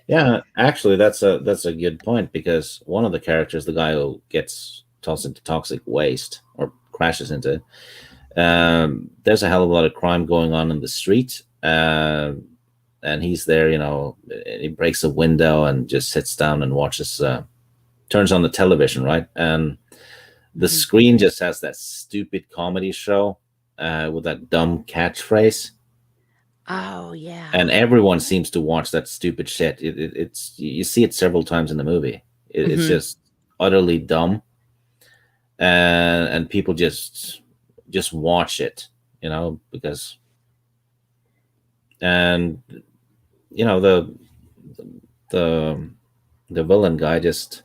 Yeah, actually, that's a good point, because one of the characters, the guy who gets tossed into toxic waste or crashes into it, there's a hell of a lot of crime going on in the street, and he's there. He breaks a window and just sits down and watches, turns on the television, right? And the screen just has that stupid comedy show with that dumb catchphrase. Oh yeah. And everyone seems to watch that stupid shit. It's you see it several times in the movie. It's just utterly dumb, and people just watch it, because, and the the villain guy, just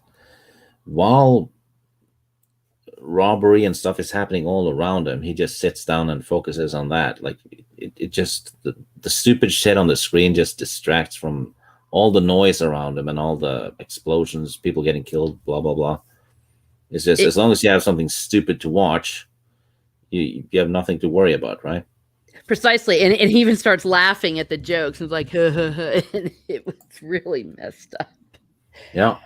while robbery and stuff is happening all around him, he just sits down and focuses on that. Like, it just, the stupid shit on the screen just distracts from all the noise around him and all the explosions, people getting killed, blah blah blah. It's just, as long as you have something stupid to watch, you have nothing to worry about, right? Precisely. And he even starts laughing at the jokes and it's like, and it was really messed up. Yeah.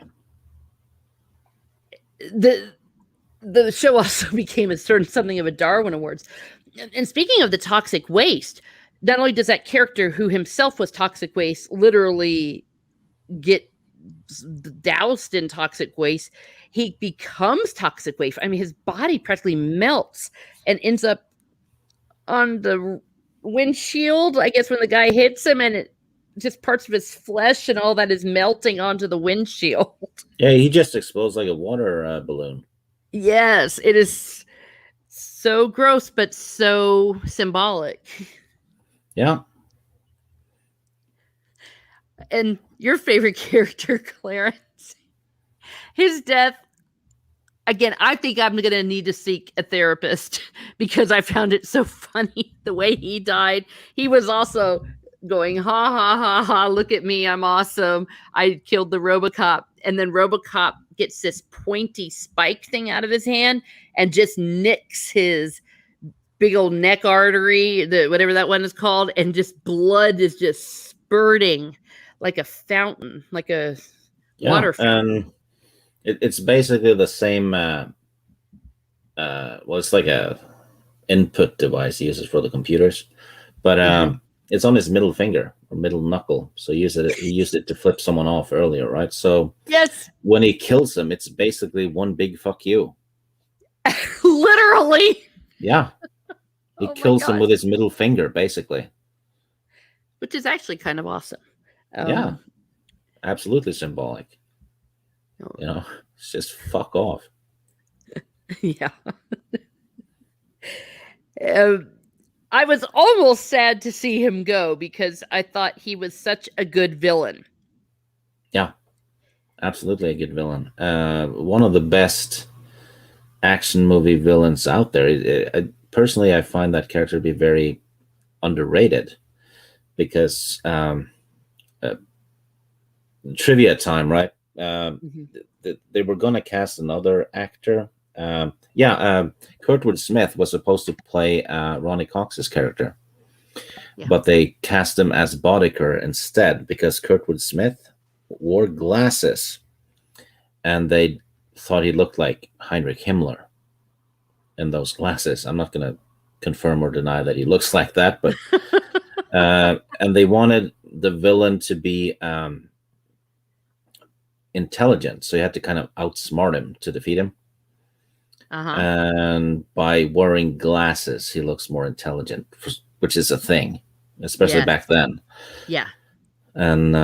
The show also became something of a Darwin Awards. And speaking of the toxic waste, not only does that character, who himself was toxic waste, literally get doused in toxic waste, he becomes toxic waste. I mean, his body practically melts and ends up on the windshield, I guess, when the guy hits him, and it just parts of his flesh and all that is melting onto the windshield. Yeah, he just explodes like a water balloon. Yes, it is so gross, but so symbolic. Yeah. And your favorite character, Clarence, his death, again, I think I'm going to need to seek a therapist because I found it so funny the way he died. He was also going, ha, ha, ha, ha, look at me, I'm awesome. I killed the Robocop. And then Robocop gets this pointy spike thing out of his hand and just nicks his big old neck artery, whatever that one is called, and just blood is just spurting like a fountain, like a Yeah, Waterfowl. and it's basically the same. Well, it's like a input device he uses for the computers, but Hmm. it's on his middle finger or middle knuckle. So he used it to flip someone off earlier, right? So Yes, when he kills him, it's basically one big fuck you. literally. Yeah, he Oh my kills him gosh, with his middle finger, basically. which is actually kind of awesome. Yeah, Um, absolutely symbolic. You know, it's just fuck off. yeah. Um, I was almost sad to see him go because I thought he was such a good villain. Yeah, absolutely a good villain. One of the best action movie villains out there. Personally, I find that character to be very underrated because uh, trivia time, right? Mhm. They were going to cast another actor. Kurtwood Smith was supposed to play Ronnie Cox's character, Yeah. but they cast him as Boddicker instead because Kurtwood Smith wore glasses and they thought he looked like Heinrich Himmler in those glasses. I'm not going to confirm or deny that he looks like that, but and they wanted the villain to be intelligent, so you had to kind of outsmart him to defeat him. Uh-huh. And by wearing glasses, he looks more intelligent, which is a thing, especially Yes. back then. Yeah. And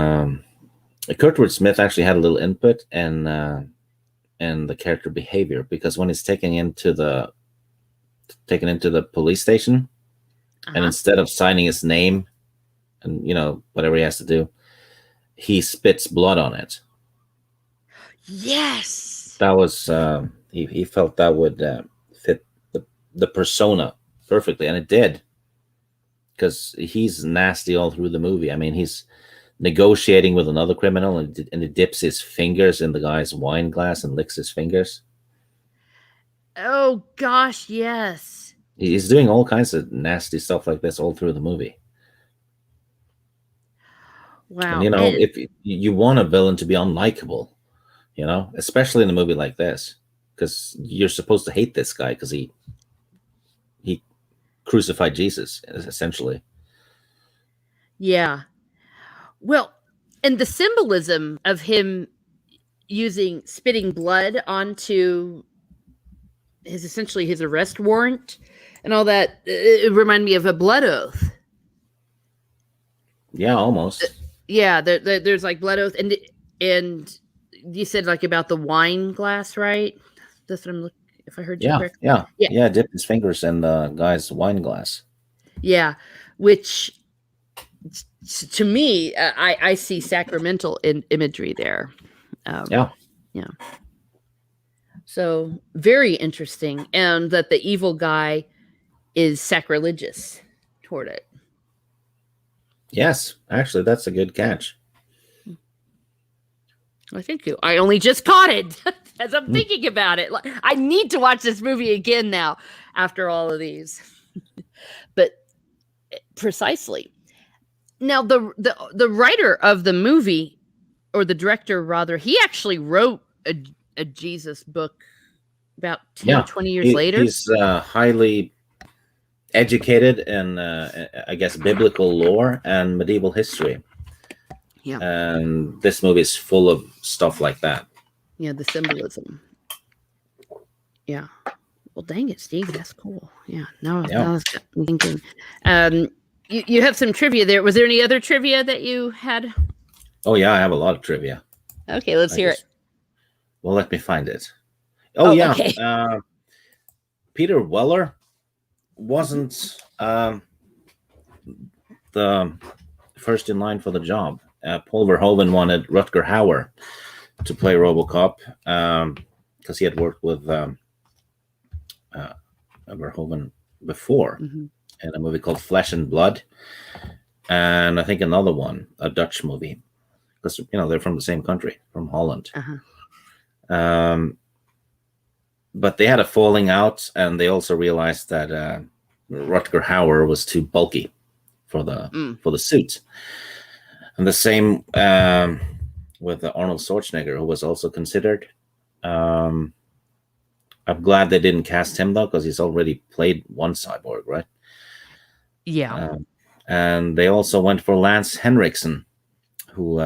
Kurtwood Smith actually had a little input in the character behavior because when he's taken into the police station, and Uh-huh. instead of signing his name and whatever he has to do, he spits blood on it. Yes. That was he felt that would fit the persona perfectly, and it did, because he's nasty all through the movie. I mean, he's negotiating with another criminal, and he dips his fingers in the guy's wine glass and licks his fingers. Oh gosh, yes. He's doing all kinds of nasty stuff like this all through the movie. And Wow. And if you want a villain to be unlikable, especially in a movie like this, because you're supposed to hate this guy because he crucified Jesus, essentially. yeah. Well, and the symbolism of him using spitting blood onto essentially his arrest warrant and all that, it reminded me of a blood oath. Yeah, almost. Yeah, there's like blood oath, and you said like about the wine glass, right? That's what I'm looking. If I heard you correctly. Yeah. Dip his fingers in the guy's wine glass. Yeah, which to me, I see sacramental imagery there. Yeah. So very interesting, and that the evil guy is sacrilegious toward it. Yes, actually, that's a good catch. I think I only just caught it as I'm thinking about it. I need to watch this movie again now after all of these. But precisely. Now the writer of the movie, or the director rather, he actually wrote a Jesus book about 10 or 20 years later. He's highly educated in I guess biblical lore and medieval history. Yeah. And this movie is full of stuff like that. Yeah, the symbolism. Yeah. Well, dang it, Steve, that's cool. Yeah. Now I'm thinking. You have some trivia there. Was there any other trivia that you had? Oh yeah, I have a lot of trivia. Okay, let's hear it. Well, let me find it. Oh yeah. Okay. Peter Weller wasn't the first in line for the job. Paul Verhoeven wanted Rutger Hauer to play RoboCop because he had worked with Verhoeven before in a movie called Flesh and Blood, and I think another one, a Dutch movie, because they're from the same country, from Holland. But they had a falling out, and they also realized that Rutger Hauer was too bulky for the suit. And the same with Arnold Schwarzenegger, who was also considered. Um, I'm glad they didn't cast him though, because he's already played one cyborg, right? Yeah. And they also went for Lance Henriksen, who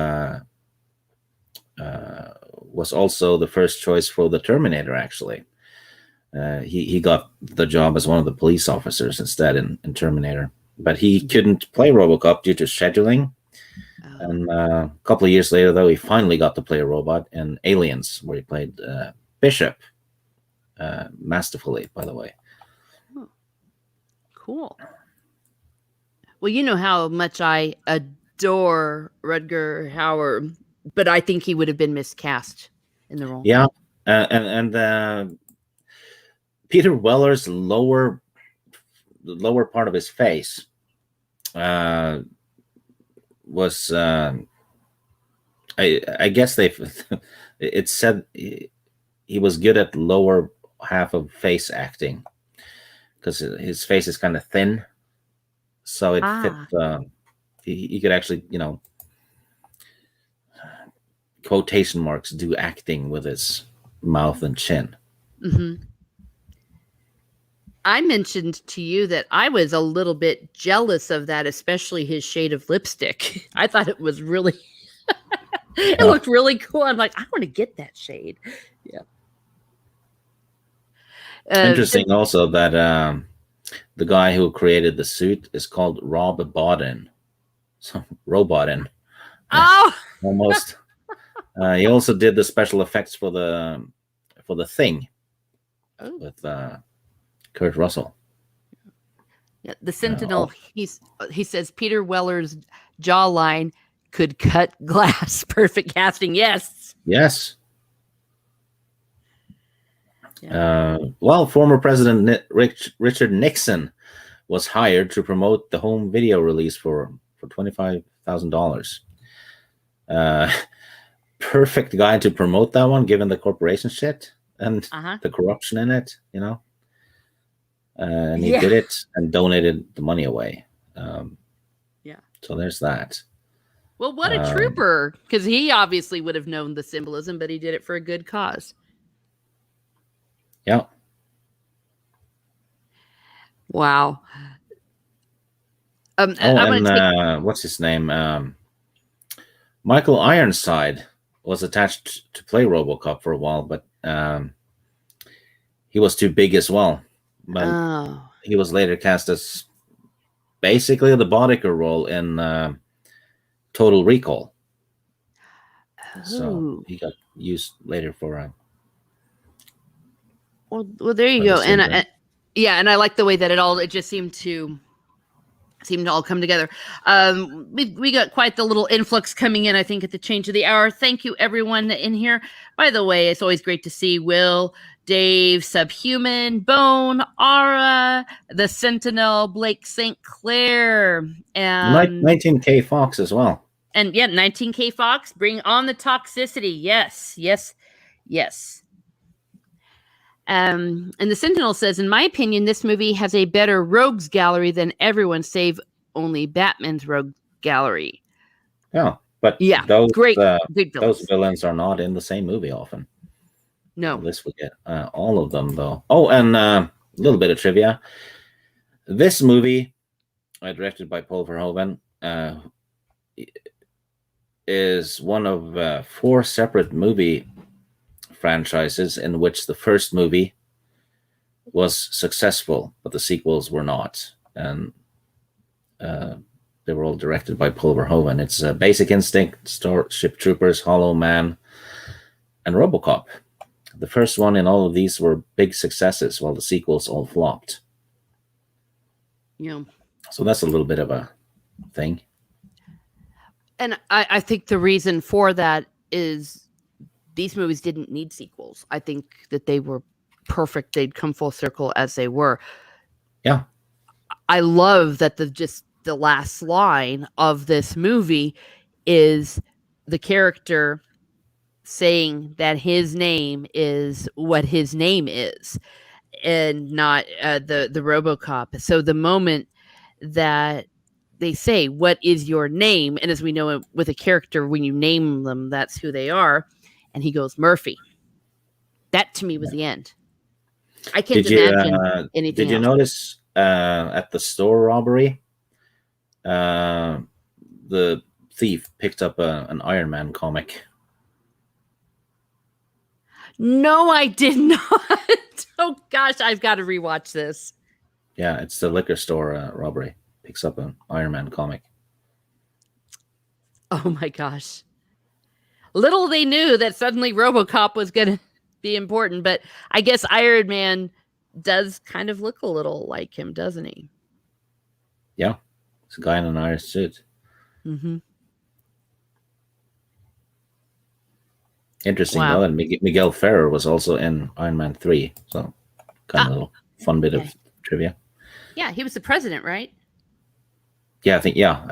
was also the first choice for the Terminator. Actually, he got the job as one of the police officers instead in Terminator, but he couldn't play RoboCop due to scheduling. And a couple of years later, though, he finally got to play a robot in Aliens, where he played Bishop, masterfully, by the way. Cool. Well, you know how much I adore Rutger Hauer, but I think he would have been miscast in the role. Yeah, and Peter Weller's lower part of his face was I guess it said he was good at lower half of face acting, because his face is kind of thin, so it fit. He could actually, quotation marks, do acting with his mouth and chin. Mm-hmm. I mentioned to you that I was a little bit jealous of that, especially his shade of lipstick. I thought it was really, it looked really cool. I'm like, I want to get that shade. Yeah. Interesting also that the guy who created the suit is called Rob Bottin. So, Robotin. Oh! Almost. He also did the special effects for the Thing with Kurt Russell. Yeah, the Sentinel. He says Peter Weller's jawline could cut glass. Perfect casting. Yes. Yes. Yeah. Well, former President Richard Nixon was hired to promote the home video release for $25,000. Perfect guy to promote that one, given the corporation shit and the corruption in it, and he did it and donated the money away. So there's that. Well, what a trooper, because he obviously would have known the symbolism, but he did it for a good cause. Yeah. Wow. What's his name? Michael Ironside was attached to play RoboCop for a while, but he was too big as well. But he was later cast as basically the Boddicker role in Total Recall. So he got used later for well, there you go. And and I like the way that it just seemed to all come together. We got quite the little influx coming in, I think, at the change of the hour. Thank you, everyone in here. By the way, it's always great to see Will, Dave, Subhuman, Bone, Ara, the Sentinel, Blake St. Clair, and 19K Fox as well. And 19K Fox, bring on the toxicity. Yes. And the Sentinel says, in my opinion, this movie has a better rogues gallery than everyone, save only Batman's rogue gallery. Yeah, but those villains are not in the same movie often. No. Let's forget all of them, though. Oh, and a little bit of trivia. This movie, directed by Paul Verhoeven, is one of 4 separate movie franchises in which the first movie was successful, but the sequels were not, and they were all directed by Paul Verhoeven. It's Basic Instinct, Starship Troopers, Hollow Man, and RoboCop. The first one in all of these were big successes, while the sequels all flopped. Yeah. So that's a little bit of a thing. And I think the reason for that is these movies didn't need sequels. I think that they were perfect. They'd come full circle as they were. Yeah. I love that the last line of this movie is the character saying that his name is what his name is, and not the RoboCop. So the moment that they say, "What is your name?" And as we know with a character, when you name them, that's who they are. And he goes, Murphy. That to me was the end. I can't imagine anything did you else. notice at the store robbery, the thief picked up an Iron Man comic? No, I did not. Oh gosh, I've got to rewatch this. Yeah, it's the liquor store robbery. Picks up an Iron Man comic. Oh my gosh. Little they knew that suddenly RoboCop was going to be important, but I guess Iron Man does kind of look a little like him, doesn't he? Yeah, it's a guy in an Irish suit. Mm-hmm. Interesting Wow. though, and Miguel Ferrer was also in Iron Man 3, so kind of a little fun bit of trivia. Yeah, he was the president, right? Yeah, I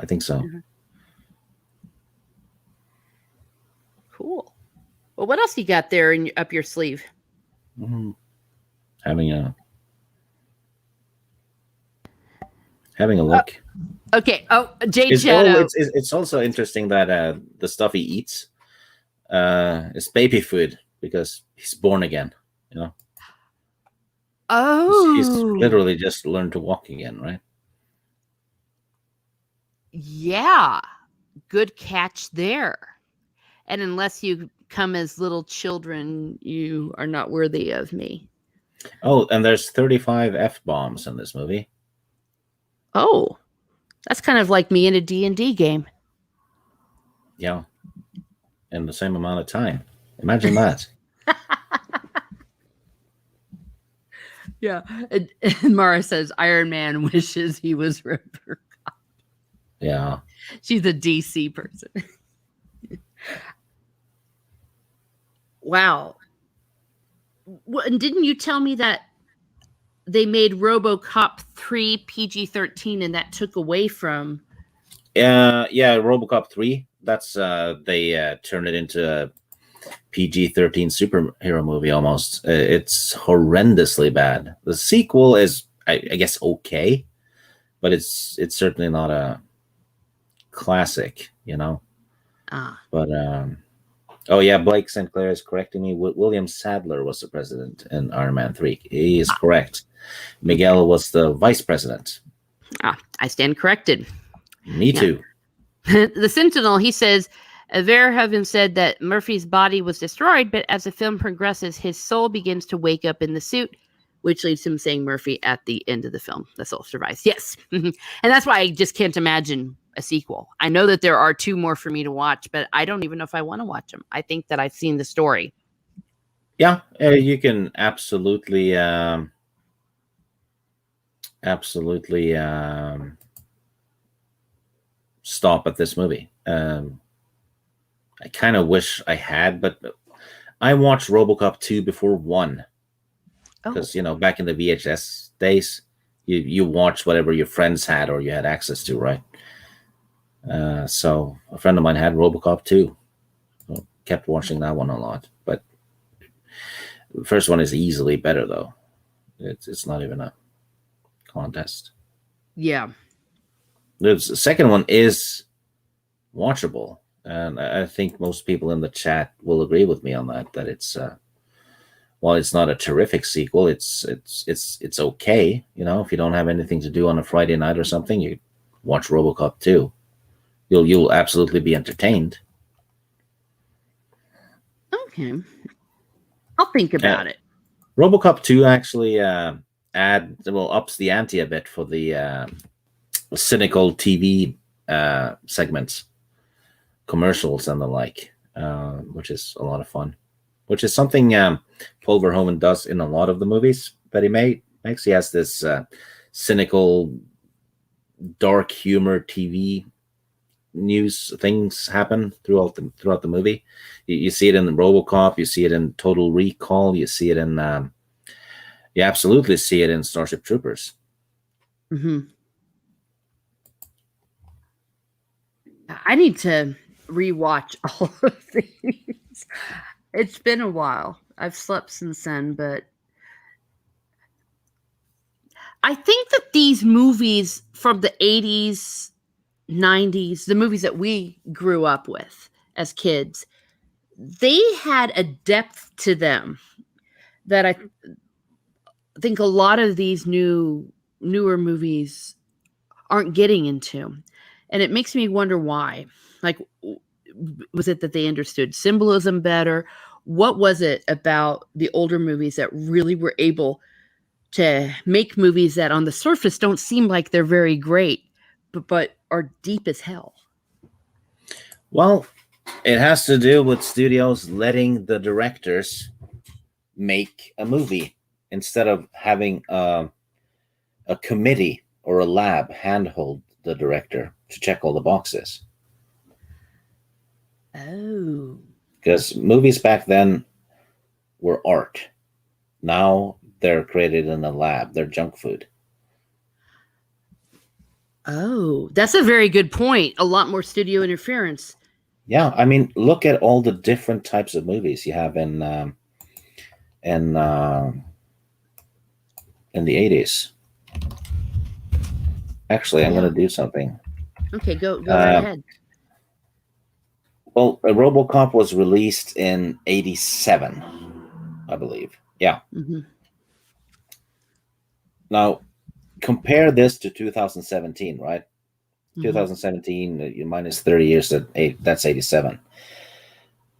think so. Mm-hmm. Cool. Well, what else you got there up your sleeve? Mm-hmm. Having a look. Okay. Oh, Jade Shadow. It's also interesting that the stuff he eats is baby food because he's born again. You know. Oh, he's literally just learned to walk again, right? Yeah, good catch there. And unless you come as little children, you are not worthy of me. Oh, and there's 35 F-bombs in this movie. Oh, that's kind of like me in a D&D game. Yeah, in the same amount of time. Imagine that. Yeah. And Mara says Iron Man wishes he was RoboCop. Yeah. She's a DC person. Wow. And didn't you tell me that they made RoboCop 3 PG-13 and that took away from... Yeah, RoboCop 3. That's they turned it into a PG-13 superhero movie almost. It's horrendously bad. The sequel is, I guess, okay, but it's certainly not a classic, you know. But oh yeah, Blake St. Clair is correcting me. William Sadler was the president in Iron Man 3. He is correct. Miguel was the vice president. I stand corrected. Me too. The Sentinel, he says, Verhoeven said that Murphy's body was destroyed, but as the film progresses, his soul begins to wake up in the suit, which leads him saying Murphy at the end of the film. The soul survives. Yes. And that's why I just can't imagine a sequel. I know that there are 2 more for me to watch, but I don't even know if I want to watch them. I think that I've seen the story. Yeah, you can absolutely stop at this movie. I kind of wish I had, but I watched RoboCop 2 before 1 because back in the VHS days, you watched whatever your friends had or you had access to, right? So a friend of mine had RoboCop 2. So kept watching that one a lot, but the first one is easily better though. It's not even a contest. Yeah. The second one is watchable, and I think most people in the chat will agree with me on that. That it's while it's not a terrific sequel, it's okay. You know, if you don't have anything to do on a Friday night or something, you watch RoboCop 2. You'll absolutely be entertained. Okay, I'll think about it. RoboCop 2 actually ups the ante a bit for the cynical TV segments, commercials and the like, which is a lot of fun, which is something Paul Verhoeven does in a lot of the movies that he makes. He has this cynical, dark humor TV news things happen throughout the movie. You see it in RoboCop, you see it in Total Recall, you see it in you absolutely see it in Starship Troopers. Mm-hmm. I need to rewatch all of these. It's been a while. I've slept since then, but I think that these movies from the 80s '90s, the movies that we grew up with as kids, they had a depth to them that I think a lot of these newer movies aren't getting into. And it makes me wonder why. Like, was it that they understood symbolism better? What was it about the older movies that really were able to make movies that on the surface don't seem like they're very great, but are deep as hell? Well, it has to do with studios letting the directors make a movie instead of having a committee or a lab handhold the director to check all the boxes. Oh. Because movies back then were art. Now they're created in a lab. They're junk food. Oh, that's a very good point. A lot more studio interference. Yeah, I mean, look at all the different types of movies you have in uh, in the 80s. Actually, I'm Yeah. going to do something. Okay, go right Uh, ahead. well, RoboCop was released in 87, I believe. Yeah. Mm-hmm. Now, compare this to 2017, right? Mm-hmm. 2017, you minus 30 years, that's 87.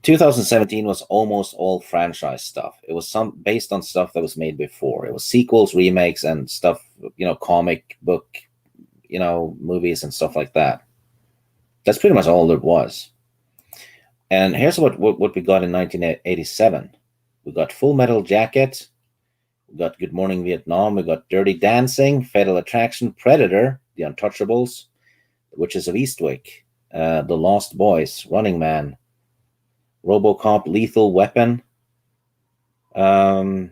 2017 was almost all franchise stuff. It was some based on stuff that was made before. It was sequels, remakes, and stuff, comic book, movies and stuff like that. That's pretty much all there was. And here's what we got in 1987. We got Full Metal Jacket. We got Good Morning Vietnam. We got Dirty Dancing, Fatal Attraction, Predator, The Untouchables, The Witches of Eastwick, The Lost Boys, Running Man, RoboCop, Lethal Weapon. The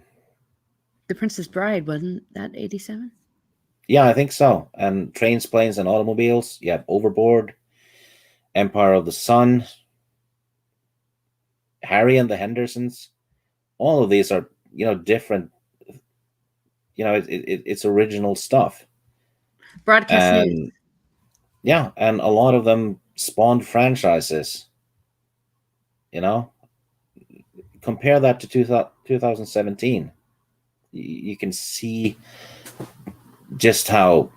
Princess Bride, wasn't that 87? Yeah, I think so. And Trains, Planes, and Automobiles. You have Overboard, Empire of the Sun, Harry and the Hendersons. All of these are, different. It's original stuff. Broadcast And news. yeah, and a lot of them spawned franchises. Compare that to 2017. You can see just how,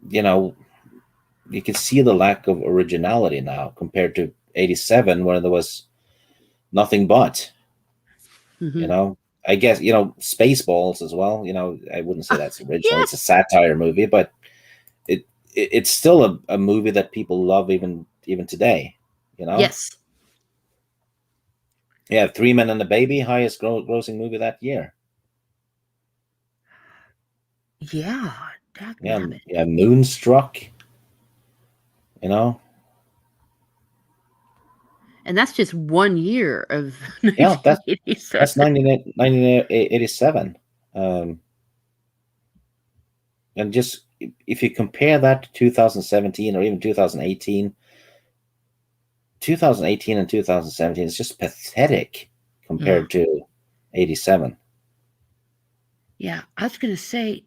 you can see the lack of originality now compared to 87, where there was nothing but, Mm-hmm. I guess, Spaceballs as well. I wouldn't say that's original. It's a Yes. satire movie, but it's still a movie that people love even today, Yes. Yeah, Three Men and a Baby, highest grossing movie that year. Yeah. Yeah, Dagnabbit. yeah, Moonstruck, you know. And that's just 1 year of Yeah, that's 1987. 1987. And just if you compare that to 2017 or even 2018, 2018 and 2017 is just pathetic compared to 87. Yeah, I was going to say,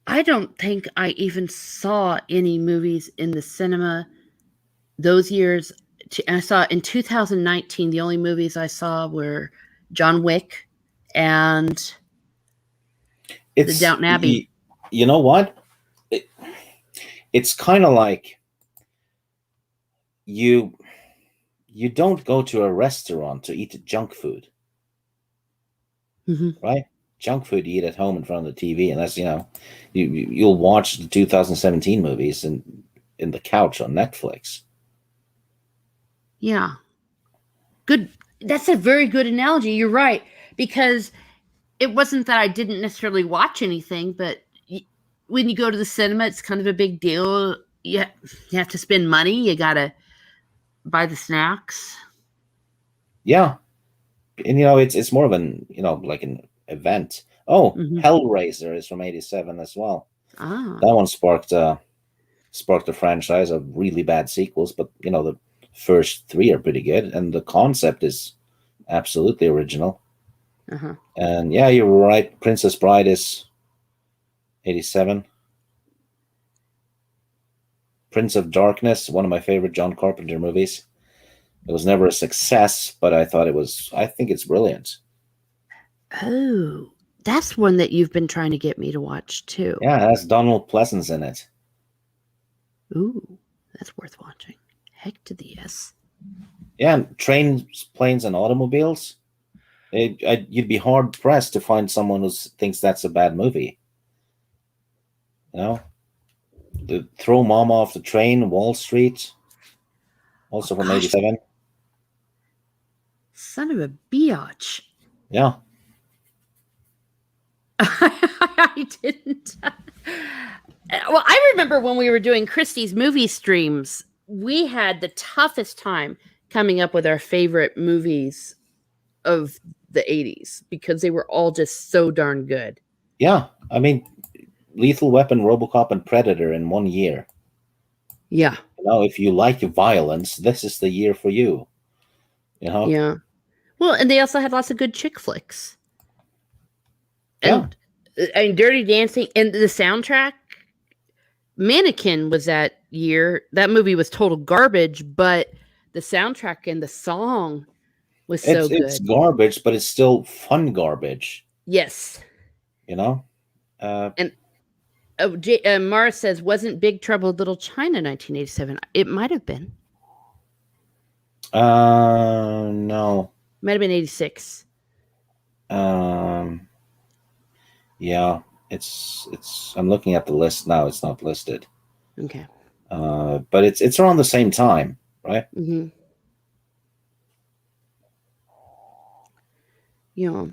I don't think I even saw any movies in the cinema those years. I saw in 2019, the only movies I saw were John Wick and the It's Downton Abbey. you know what? It's kind of like you don't go to a restaurant to eat junk food, Mm-hmm. right? Junk food you eat at home in front of the TV, and that's you'll watch the 2017 movies in the couch on Netflix. Yeah. Good. That's a very good analogy. You're right. Because it wasn't that I didn't necessarily watch anything, but when you go to the cinema, it's kind of a big deal. You have to spend money. You got to buy the snacks. Yeah, and it's more of an like an event. Oh, Mm-hmm. Hellraiser is from 87 as well. Ah. That one sparked a franchise of really bad sequels, but the first three are pretty good, and the concept is absolutely original. Uh-huh. And yeah, you're right. Princess Bride is 87. Prince of Darkness, one of my favorite John Carpenter movies. It was never a success, but I think it's brilliant. Oh, that's one that you've been trying to get me to watch too. Yeah, that's Donald Pleasance in it. Ooh, that's worth watching. Heck to the yes. Yeah, trains, planes, and automobiles. You'd be hard pressed to find someone who thinks that's a bad movie. You know, the Throw Mom Off the Train, Wall Street, also from '87. Son of a biatch. Yeah. I didn't. Well, I remember when we were doing Christie's movie streams, we had the toughest time coming up with our favorite movies of the 80s because they were all just so darn good. Yeah. I mean, Lethal Weapon, RoboCop, and Predator in 1 year. Yeah. You know, if you like violence, this is the year for you. You know? Yeah. Well, and they also had lots of good chick flicks. And, and Dirty Dancing and the soundtrack. Mannequin was that year. That movie was total garbage, but the soundtrack and the song was so good. It's garbage, but it's still fun garbage. Yes. You know? Mara says, wasn't Big Trouble in Little China 1987? It might have been. No. Might have been 86. Yeah, it's. I'm looking at the list now. It's not listed. Okay. But it's around the same time, right? Mm-hmm. Yeah.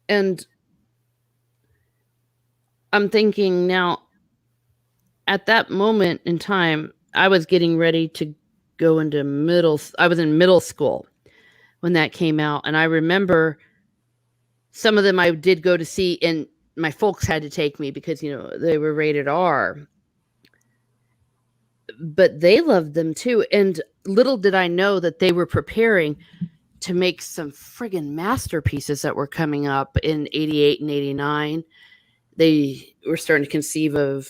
And I'm thinking now, at that moment in time, I was getting ready to go into I was in middle school when that came out. And I remember some of them I did go to see, and my folks had to take me because, they were rated R. But they loved them too. And little did I know that they were preparing to make some friggin' masterpieces that were coming up in 88 and 89. They were starting to conceive of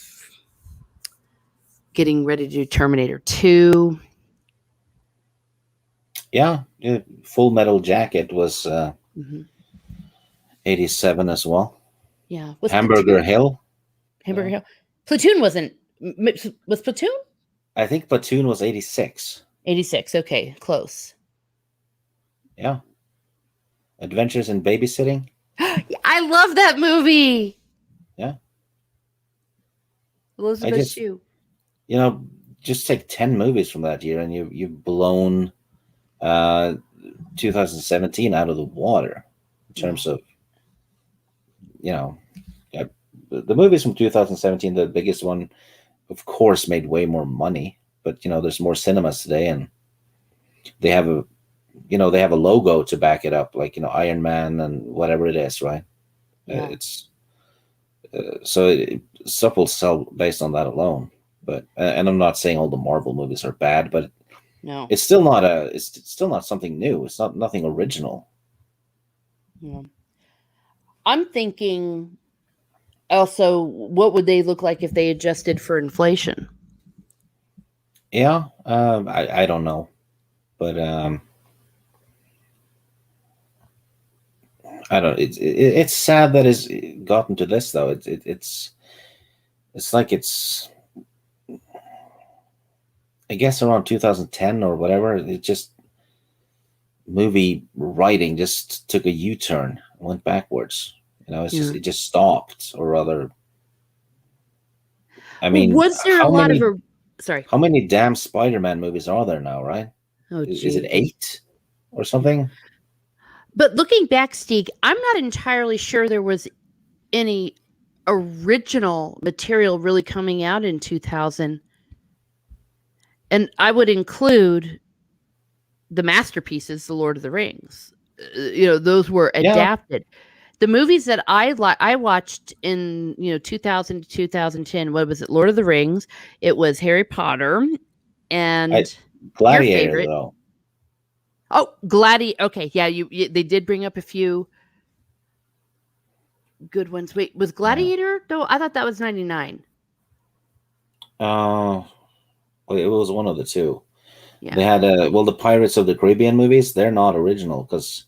getting ready to do Terminator 2. Yeah, Full Metal Jacket was 87 as well. Yeah. Hamburger Hill. Hill. Platoon wasn't. Was Platoon? I think Platoon was 86. 86. Okay, close. Yeah. Adventures in Babysitting. I love that movie. Yeah. Elizabeth Shue. Just take 10 movies from that year and you've blown 2017 out of the water in terms of, the movies from 2017, the biggest one, of course, made way more money, but there's more cinemas today, and they have a logo to back it up, like Iron Man and whatever it is, right? Yeah. Stuff will sell based on that alone. But and I'm not saying all the Marvel movies are bad, but no, it's still not something new. It's nothing original. Yeah. I'm thinking also, what would they look like if they adjusted for inflation? Yeah, I don't know, but I don't. It's sad that it's gotten to this though. It's like it's. I guess around 2010 or whatever, it just movie writing just took a U-turn, went backwards. It just stopped, or rather. I mean, was there a lot of sorry? How many damn Spider-Man movies are there now? Right? Oh, is it 8 or something? But looking back, Stig, I'm not entirely sure there was any original material really coming out in 2000. And I would include the masterpieces, The Lord of the Rings. Those were adapted. Yeah. The movies that I watched in 2000 to 2010. What was it? Lord of the Rings. It was Harry Potter, and Gladiator. Though. Oh, Gladiator. Okay, yeah. They did bring up a few good ones. Wait, was Gladiator? No, I thought that was 99. It was one of the two. Yeah. They had the Pirates of the Caribbean movies. They're not original because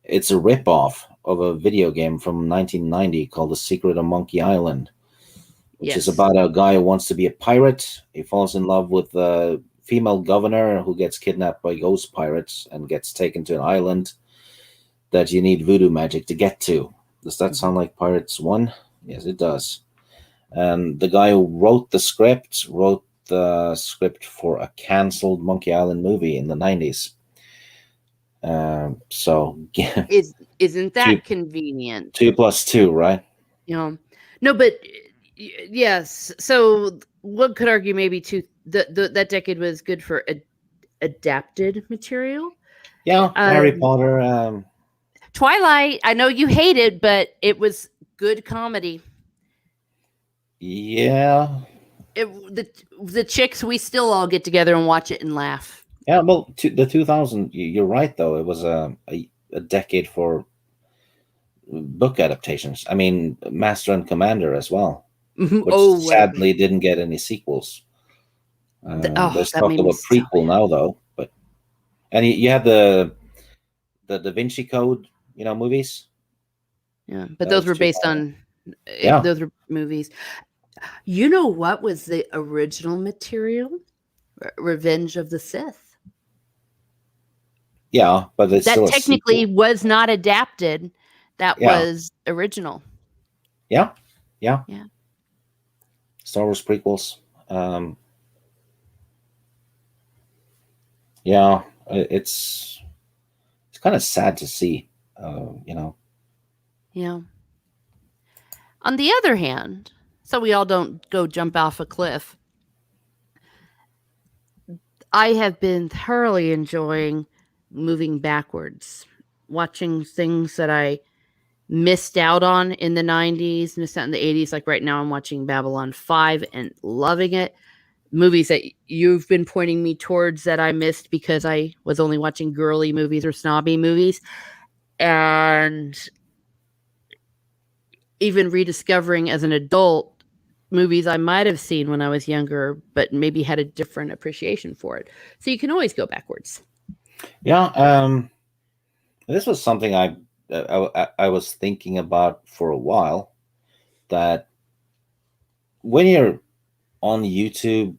it's a rip-off of a video game from 1990 called The Secret of Monkey Island, which is Yes. about a guy who wants to be a pirate. He falls in love with a female governor who gets kidnapped by ghost pirates and gets taken to an island that you need voodoo magic to get to. Does that sound like Pirates 1? Yes, it does. And the guy who wrote the script for a canceled Monkey Island movie in the 90s. So yeah, Isn't two, that convenient? 2 + 2, right? No, but yes. So one could argue maybe that decade was good for adapted material. Yeah, Harry Potter. Twilight, I know you hate it, but it was good comedy. Yeah. The chicks, we still all get together and watch it and laugh. Yeah, well, the 2000, you're right, though. It was a decade for book adaptations. I mean, Master and Commander as well, which sadly didn't get any sequels. There's that talk made of me a prequel now, though. And you had the Da Vinci Code, movies. Yeah, but those were based on those were movies. You know what was the original material? Revenge of the Sith. Yeah, but it's that still technically was not adapted. That was original. Yeah. Yeah. Star Wars prequels. Yeah, it's kind of sad to see, Yeah. On the other hand, so we all don't go jump off a cliff, I have been thoroughly enjoying moving backwards, watching things that I missed out on in the 90s, missed out in the 80s. Like right now, I'm watching Babylon 5 and loving it. Movies that you've been pointing me towards that I missed because I was only watching girly movies or snobby movies. And even rediscovering as an adult movies I might have seen when I was younger, but maybe had a different appreciation for it. So you can always go backwards. Yeah. This was something I was thinking about for a while, that when you're on YouTube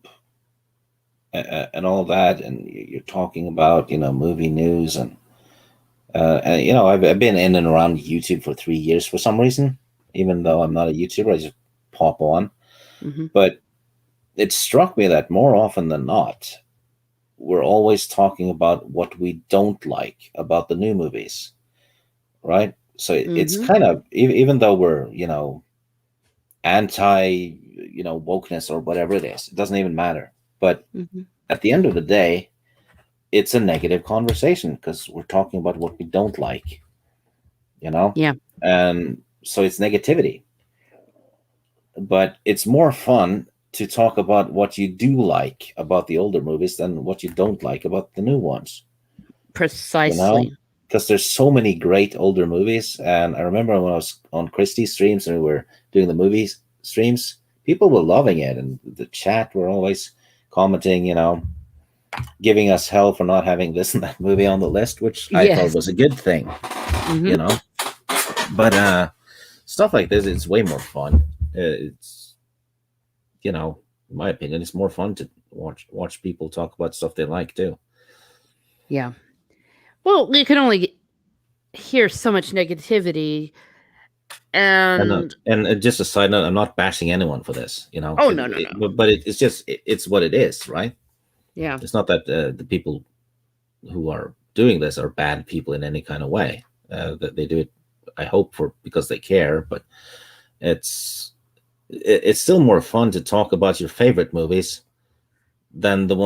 and all that, and you're talking about movie news and I've been in and around YouTube for 3 years for some reason, even though I'm not a YouTuber. I just pop on. Mm-hmm. But it struck me that more often than not, we're always talking about what we don't like about the new movies, right? So it's kind of, even though we're anti wokeness or whatever it is, it doesn't even matter. But at the end of the day, it's a negative conversation because we're talking about what we don't like, Yeah. And so it's negativity. But it's more fun to talk about what you do like about the older movies than what you don't like about the new ones. Precisely. Because there's so many great older movies. And I remember when I was on Christie's streams and we were doing the movie streams, people were loving it. And the chat were always commenting, giving us hell for not having this and that movie on the list, which I thought was a good thing, But stuff like this, it's way more fun. It's, in my opinion, it's more fun to watch people talk about stuff they like too. Yeah. Well, you can only hear so much negativity. And just a side note, I'm not bashing anyone for this, Oh, no. But it's just, it's what it is, right? Yeah. It's not that the people who are doing this are bad people in any kind of way. That they do it, I hope, because they care. But it's still more fun to talk about your favorite movies than the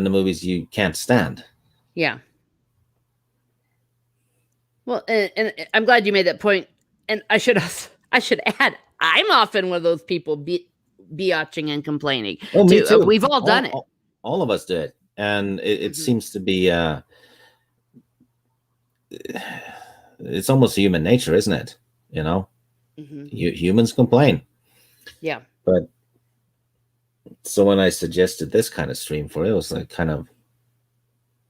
movies you can't stand. Yeah. Well, and I'm glad you made that point. And I should add, I'm often one of those people biatching and complaining. Oh, me too. We've all done it. All of us do it, and it seems to be it's almost human nature, isn't it? Humans complain. Yeah. But So when I suggested this kind of stream for it, it was like kind of,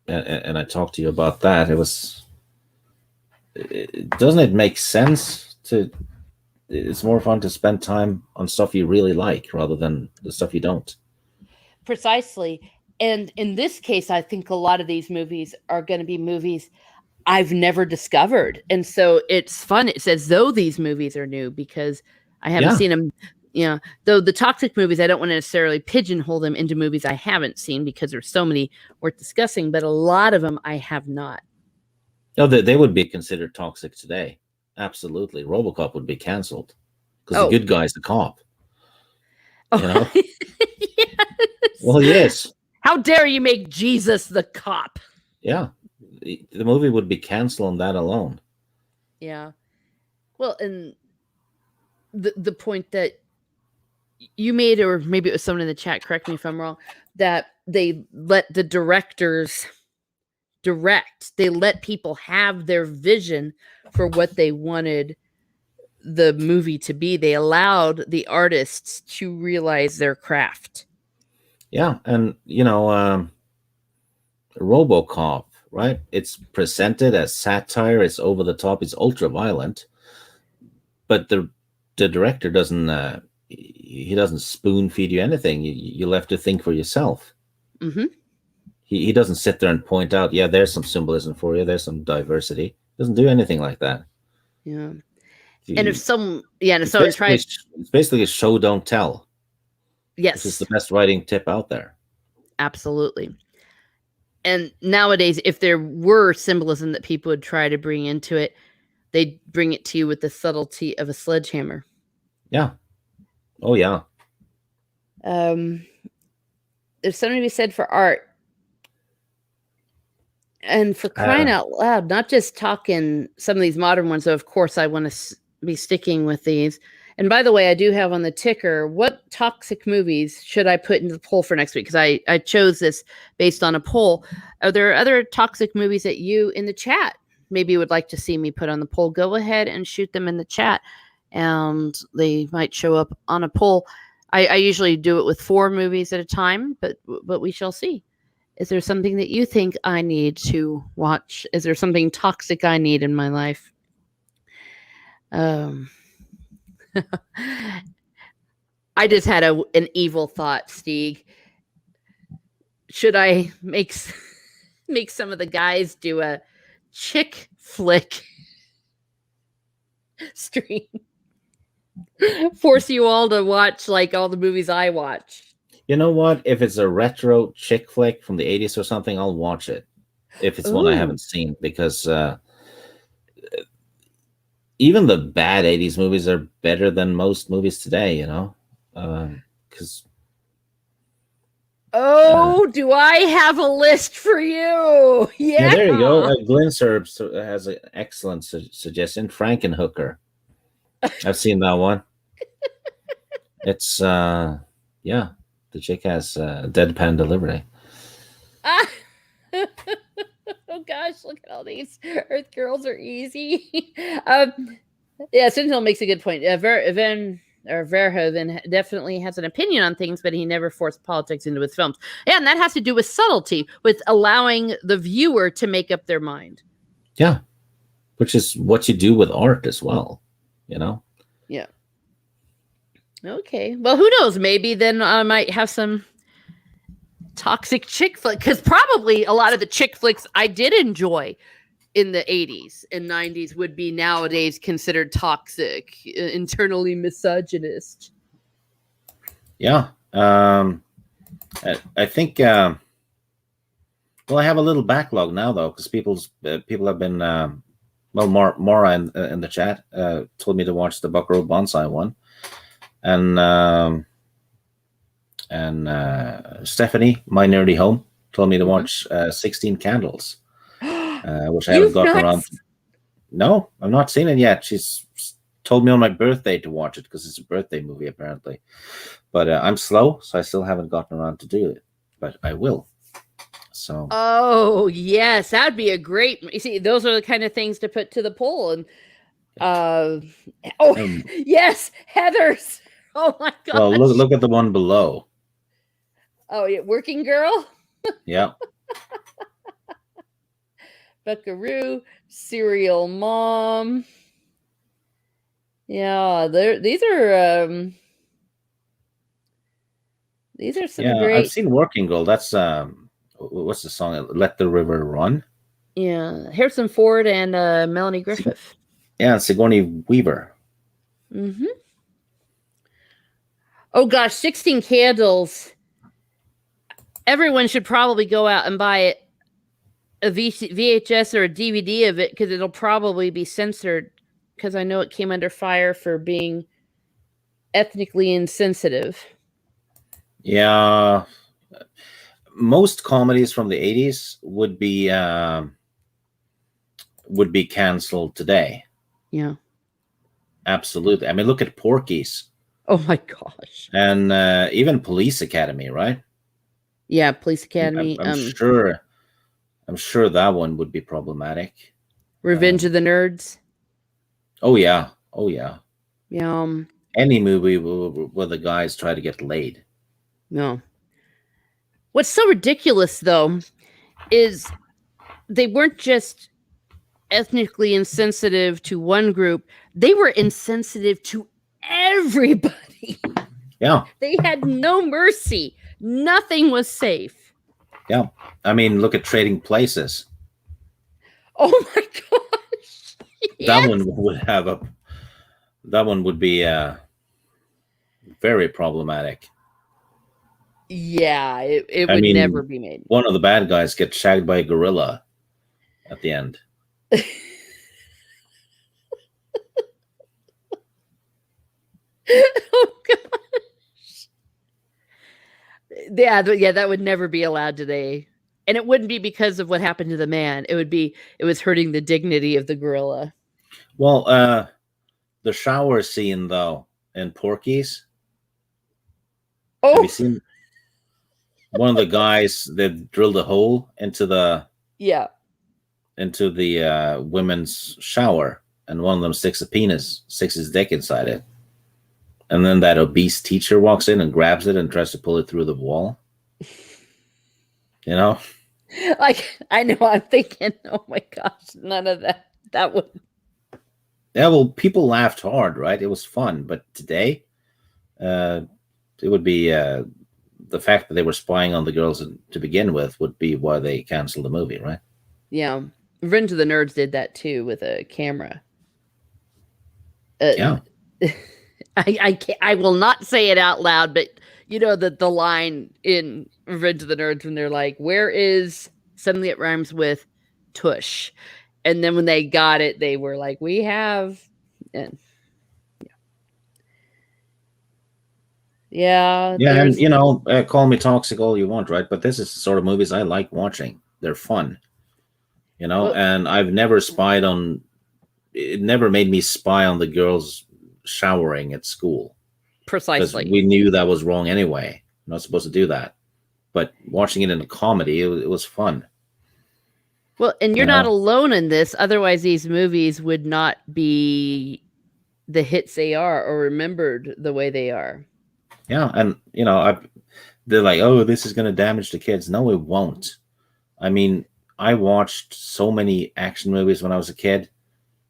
and I talked to you about that. It was, doesn't it make sense to? It's more fun to spend time on stuff you really like rather than the stuff you don't. Precisely. And in this case, I think a lot of these movies are going to be movies I've never discovered. And so it's fun. It's as though these movies are new because I haven't seen them. Though the Toxic movies, I don't want to necessarily pigeonhole them into movies I haven't seen because there's so many worth discussing, but a lot of them I have not. No, they would be considered toxic today. Absolutely. RoboCop would be canceled because the good guy's the cop. You know? Yes. Well, yes. How dare you make Jesus the cop? Yeah. The movie would be canceled on that alone. Yeah. Well, and the point that you made, or maybe it was someone in the chat, correct me if I'm wrong, that they let the directors direct. They let people have their vision for what they wanted the movie to be. They allowed the artists to realize their craft. Yeah, and RoboCop, right? It's presented as satire. It's over the top. It's ultra violent, but the director doesn't. He doesn't spoon feed you anything. You'll have to think for yourself. Mm-hmm. He doesn't sit there and point out, yeah, there's some symbolism for you. There's some diversity. He doesn't do anything like that. Yeah. And if someone tries, it's basically a show don't tell. Yes, this is the best writing tip out there. Absolutely. And nowadays, if there were symbolism that people would try to bring into it, they'd bring it to you with the subtlety of a sledgehammer. Yeah. Oh yeah. There's something to be said for art. And for crying out loud, not just talking some of these modern ones, though, of course, I want to be sticking with these. And by the way, I do have on the ticker, what toxic movies should I put into the poll for next week? Because I chose this based on a poll. Are there other toxic movies that you in the chat maybe would like to see me put on the poll? Go ahead and shoot them in the chat, and they might show up on a poll. I usually do it with 4 movies at a time, but we shall see. Is there something that you think I need to watch? Is there something toxic I need in my life? I just had an evil thought, Stig. Should I make some of the guys do a chick flick stream? Force you all to watch like all the movies I watch. You know what? If it's a retro chick flick from the 80s or something, I'll watch it. If it's one I haven't seen, because even the bad 80s movies are better than most movies today, because do I have a list for you? Yeah, there you go. Glenn Serb has an excellent suggestion. Frankenhooker. I've seen that one. It's the chick has deadpan delivery. Oh gosh, look at all these Earth girls are easy. Sentinel makes a good point. Verhoeven definitely has an opinion on things, but he never forced politics into his films. Yeah, and that has to do with subtlety, with allowing the viewer to make up their mind. Yeah, which is what you do with art as well, Yeah. Okay. Well, who knows? Maybe then I might have some toxic chick flick, because probably a lot of the chick flicks I did enjoy in the 80s and 90s would be nowadays considered toxic, internally misogynist. Yeah. I think I have a little backlog now, though, because people have been Mara in the chat told me to watch the Buckaroo Banzai one, and Stephanie, My Nerdy Home, told me to watch 16 Candles, which I haven't gotten around. No, I've not seen it yet. She's told me on my birthday to watch it because it's a birthday movie apparently, but I'm slow, so I still haven't gotten around to do it, but I will. So. Oh yes, that'd be a great. You see, those are the kind of things to put to the poll. And yes, Heather's. Oh my god! Well, look at the one below. Oh yeah, Working Girl, Yeah. Buckaroo, Serial Mom. Yeah, these are some Yeah, I've great. seen Working Girl. That's what's the song? Let the River Run. Yeah, Harrison Ford and Melanie Sig- Griffith. Yeah, Sigourney Weaver. Hmm. Oh gosh, 16 Candles. Everyone should probably go out and buy a VHS or a DVD of it because it'll probably be censored because I know it came under fire for being ethnically insensitive. Yeah, most comedies from the 80s would be canceled today. Yeah. Absolutely. I mean, look at Porky's Oh my gosh. and even Police Academy, right? Yeah, Police I'm, Academy. I'm sure. I'm sure that one would be problematic. Revenge of the Nerds. Oh yeah. Oh yeah. Yeah. Any movie where the guys try to get laid. No. What's so ridiculous though is they weren't just ethnically insensitive to one group, they were insensitive to everybody. Yeah. They had no mercy. Nothing was safe. Yeah. I mean, look at Trading Places. Oh my gosh. That Yes. one would be very problematic. Yeah, it I would mean, never be made. one of the bad guys gets shagged by a gorilla at the end. Oh gosh. Yeah, that would never be allowed today. And it wouldn't be because of what happened to the man. It was hurting the dignity of the gorilla. Well, the shower scene though in Porky's. Have Oh you seen one of the guys that drilled a hole into the yeah. women's shower, and one of them sticks his dick inside it, and then that obese teacher walks in and grabs it and tries to pull it through the wall. You know, Like I know I'm thinking, oh my gosh, none of that would. yeah. Well, people laughed hard, right? It was fun, but today, it would be the fact that they were spying on the girls to begin with would be why they canceled the movie, right? Yeah. Revenge of the Nerds did that too with a camera. Yeah. I can't, I will not say it out loud, but you know the line in Revenge of the Nerds when they're like, "Where is?" Suddenly it rhymes with "tush," and then when they got it, they were like, "We have," and yeah, Yeah, and there's call me toxic all you want, right? But this is the sort of movies I like watching. They're fun, well, and I've never spied on. It never made me spy on the girls showering at school because precisely. we knew that was wrong anyway. You're not supposed to do that. But watching it in a comedy, it was fun. Well, and you're You not know? alone in this. Otherwise, these movies would not be the hits they are or remembered the way they are. Yeah, and they're like, oh, this is going to damage the kids. No, it won't. I mean, I watched so many action movies when I was a kid.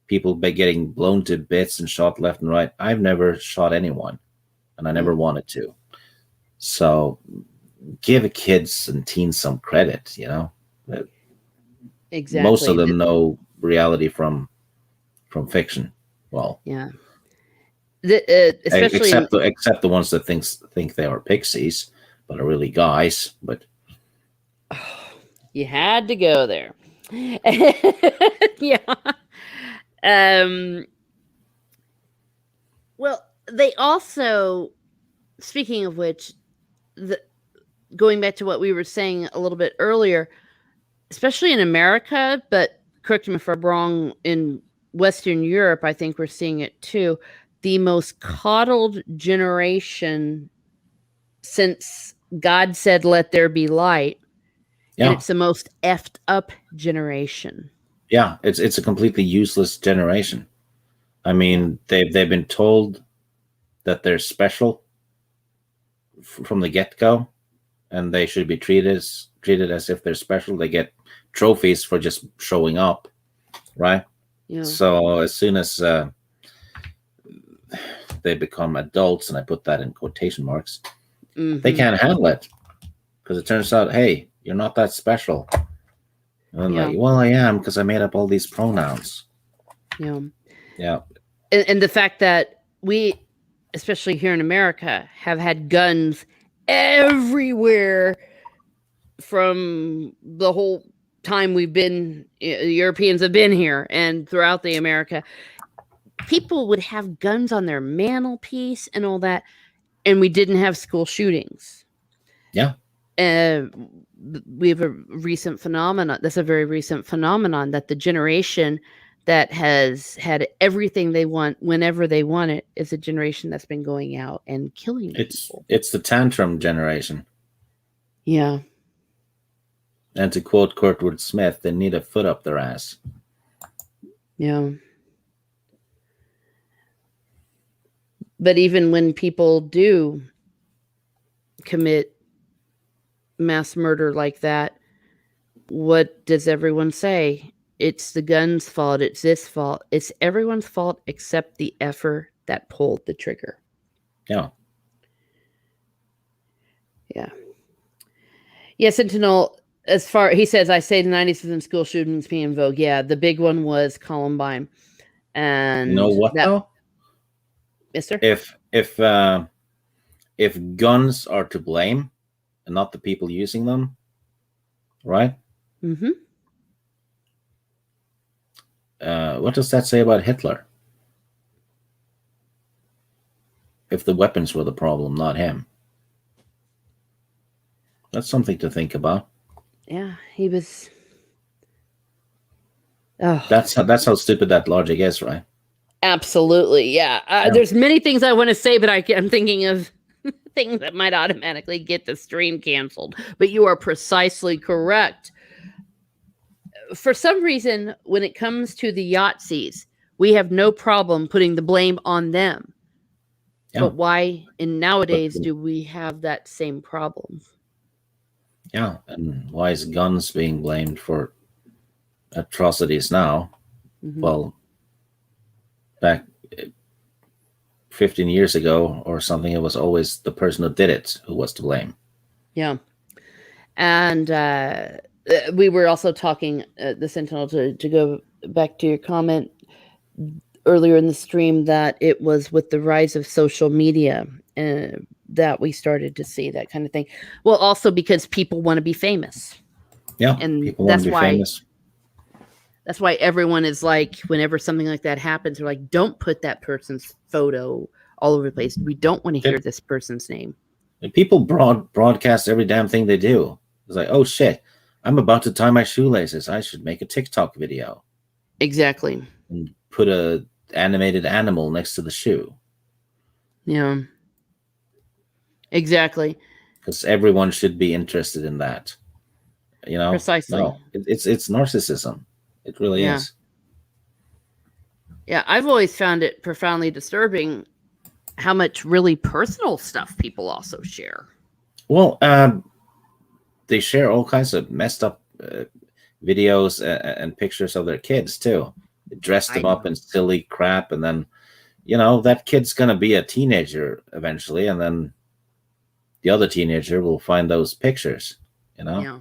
People getting blown to bits and shot left and right. I've never shot anyone, and I never wanted to. So, give kids and teens some credit. Exactly. Most of them know reality from fiction. Well, yeah. Especially except the ones that think they are pixies, but are really guys. But you had to go there. Yeah. Well, they also, speaking of which, going back to what we were saying a little bit earlier, especially in America, but correct me if I'm wrong, in Western Europe, I think we're seeing it too. The most coddled generation since God said, "Let there be light." yeah, And it's the most effed up generation. yeah, it's a completely useless generation. I mean, they've been told that they're special from the get-go, and they should be treated as if they're special. They get trophies for just showing up, right? Yeah. So as soon as they become adults, and I put that in quotation marks, they can't handle it because it turns out, hey, you're not that special. And I'm like, well, I am, because I made up all these pronouns. Yeah. Yeah. And the fact that we, especially here in America, have had guns everywhere from the whole time Europeans have been here and throughout the America. People would have guns on their mantelpiece and all that, and we didn't have school shootings. Yeah. We have a recent phenomenon. That's a very recent phenomenon, that the generation that has had everything they want whenever they want it is a generation that's been going out and killing people. It's the tantrum generation. Yeah. And to quote Kurtwood Smith, they need a foot up their ass. Yeah. But even when people do commit mass murder like that, what does everyone say? It's the gun's fault. It's this fault. It's everyone's fault except the effer that pulled the trigger. Yeah. Yeah. Yeah, Sentinel, he says, I say the 90s was in school shootings being in vogue. Yeah, the big one was Columbine. And you know what, though? Yes, sir? If guns are to blame and not the people using them, right? Mm-hmm. What does that say about Hitler? If the weapons were the problem, not him. That's something to think about. Yeah, he was. Oh, that's how stupid that logic is, right? Absolutely, yeah. There's many things I want to say, but I'm thinking of things that might automatically get the stream canceled. But you are precisely correct. For some reason, when it comes to the Yahtzees, we have no problem putting the blame on them. Yeah. But why, nowadays, do we have that same problem? Yeah, and why is guns being blamed for atrocities now? Mm-hmm. Well, back 15 years ago or something, it was always the person who did it who was to blame. Yeah. And we were also talking, the Sentinel, to go back to your comment earlier in the stream, that it was with the rise of social media that we started to see that kind of thing. Well, also because people want to be famous. Yeah, and people want to be famous. That's why everyone is like, whenever something like that happens, they're like, don't put that person's photo all over the place. We don't want to hear this person's name. And people broadcast every damn thing they do. It's like, oh shit, I'm about to tie my shoelaces. I should make a TikTok video. Exactly. And put a animated animal next to the shoe. Yeah. Exactly. Because everyone should be interested in that. You know? Precisely. No, it's narcissism. It really is. Yeah, I've always found it profoundly disturbing how much really personal stuff people also share. Well, they share all kinds of messed up videos and pictures of their kids too. They dress them up in silly crap, and then, you know, that kid's gonna be a teenager eventually, and then the other teenager will find those pictures. You know. Yeah.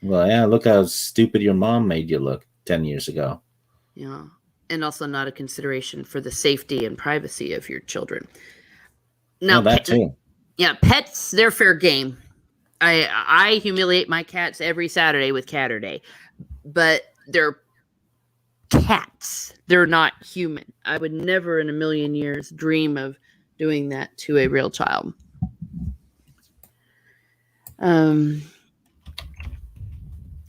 Well, yeah. Look how stupid your mom made you look 10 years ago. Yeah. And also not a consideration for the safety and privacy of your children. Now, that too. Yeah, pets, they're fair game. I humiliate my cats every Saturday with Catterday, but they're cats. They're not human. I would never in a million years dream of doing that to a real child.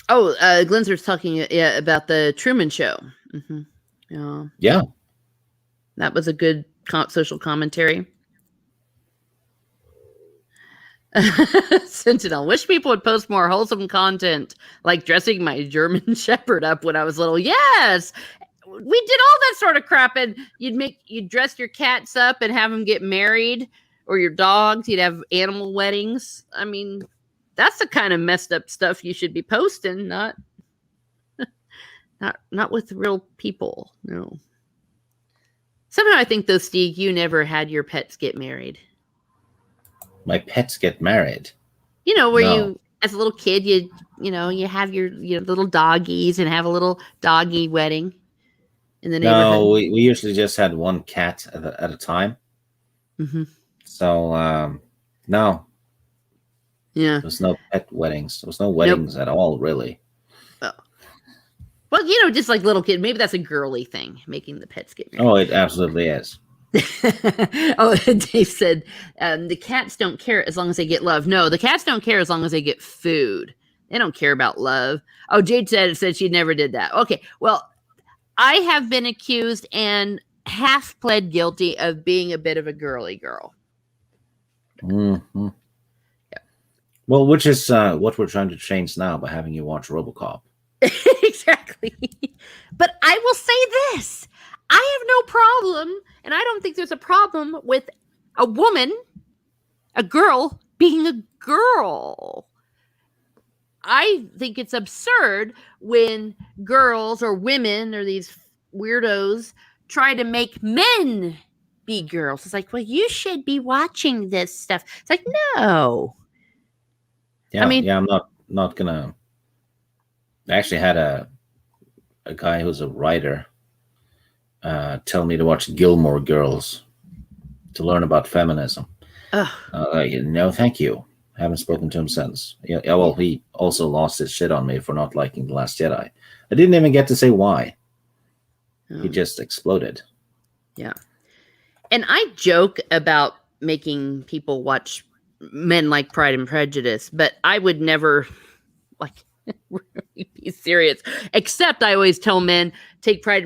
Glenser's talking about the Truman Show. Mm-hmm. Yeah. That was a good social commentary. Sentinel, wish people would post more wholesome content, like dressing my German Shepherd up when I was little. Yes, we did all that sort of crap, and you'd dress your cats up and have them get married, or your dogs. You'd have animal weddings. I mean, that's the kind of messed up stuff you should be posting, not with real people. No. Somehow I think though, Stig, you never had your pets get married. My pets get married. You know, where No. you, as a little kid, you have your little doggies and have a little doggy wedding in the neighborhood. No, we usually just had one cat at a time. Mm-hmm. So no. Yeah. There was no pet weddings. There was no weddings at all, really. Oh. Well, just like little kid. Maybe that's a girly thing, making the pets get married. Oh, it absolutely is. Oh, Dave said, the cats don't care as long as they get love. No, the cats don't care as long as they get food. They don't care about love. Oh, Jade said she never did that. Okay, well, I have been accused and half pled guilty of being a bit of a girly girl. Mm-hmm. Yeah. Well, which is what we're trying to change now by having you watch RoboCop. Exactly. But I will say this. I have no problem, and I don't think there's a problem with a woman, a girl, being a girl. I think it's absurd when girls or women or these weirdos try to make men be girls. It's like, well, you should be watching this stuff. It's like, no. Yeah, I'm not gonna. I actually had a guy who's a writer tell me to watch Gilmore Girls to learn about feminism. No, thank you. I haven't spoken to him since. Yeah, well, he also lost his shit on me for not liking The Last Jedi. I didn't even get to say why. He just exploded. Yeah. And I joke about making people watch Men Like Pride and Prejudice, but I would never really be serious. Except I always tell men, watch Pride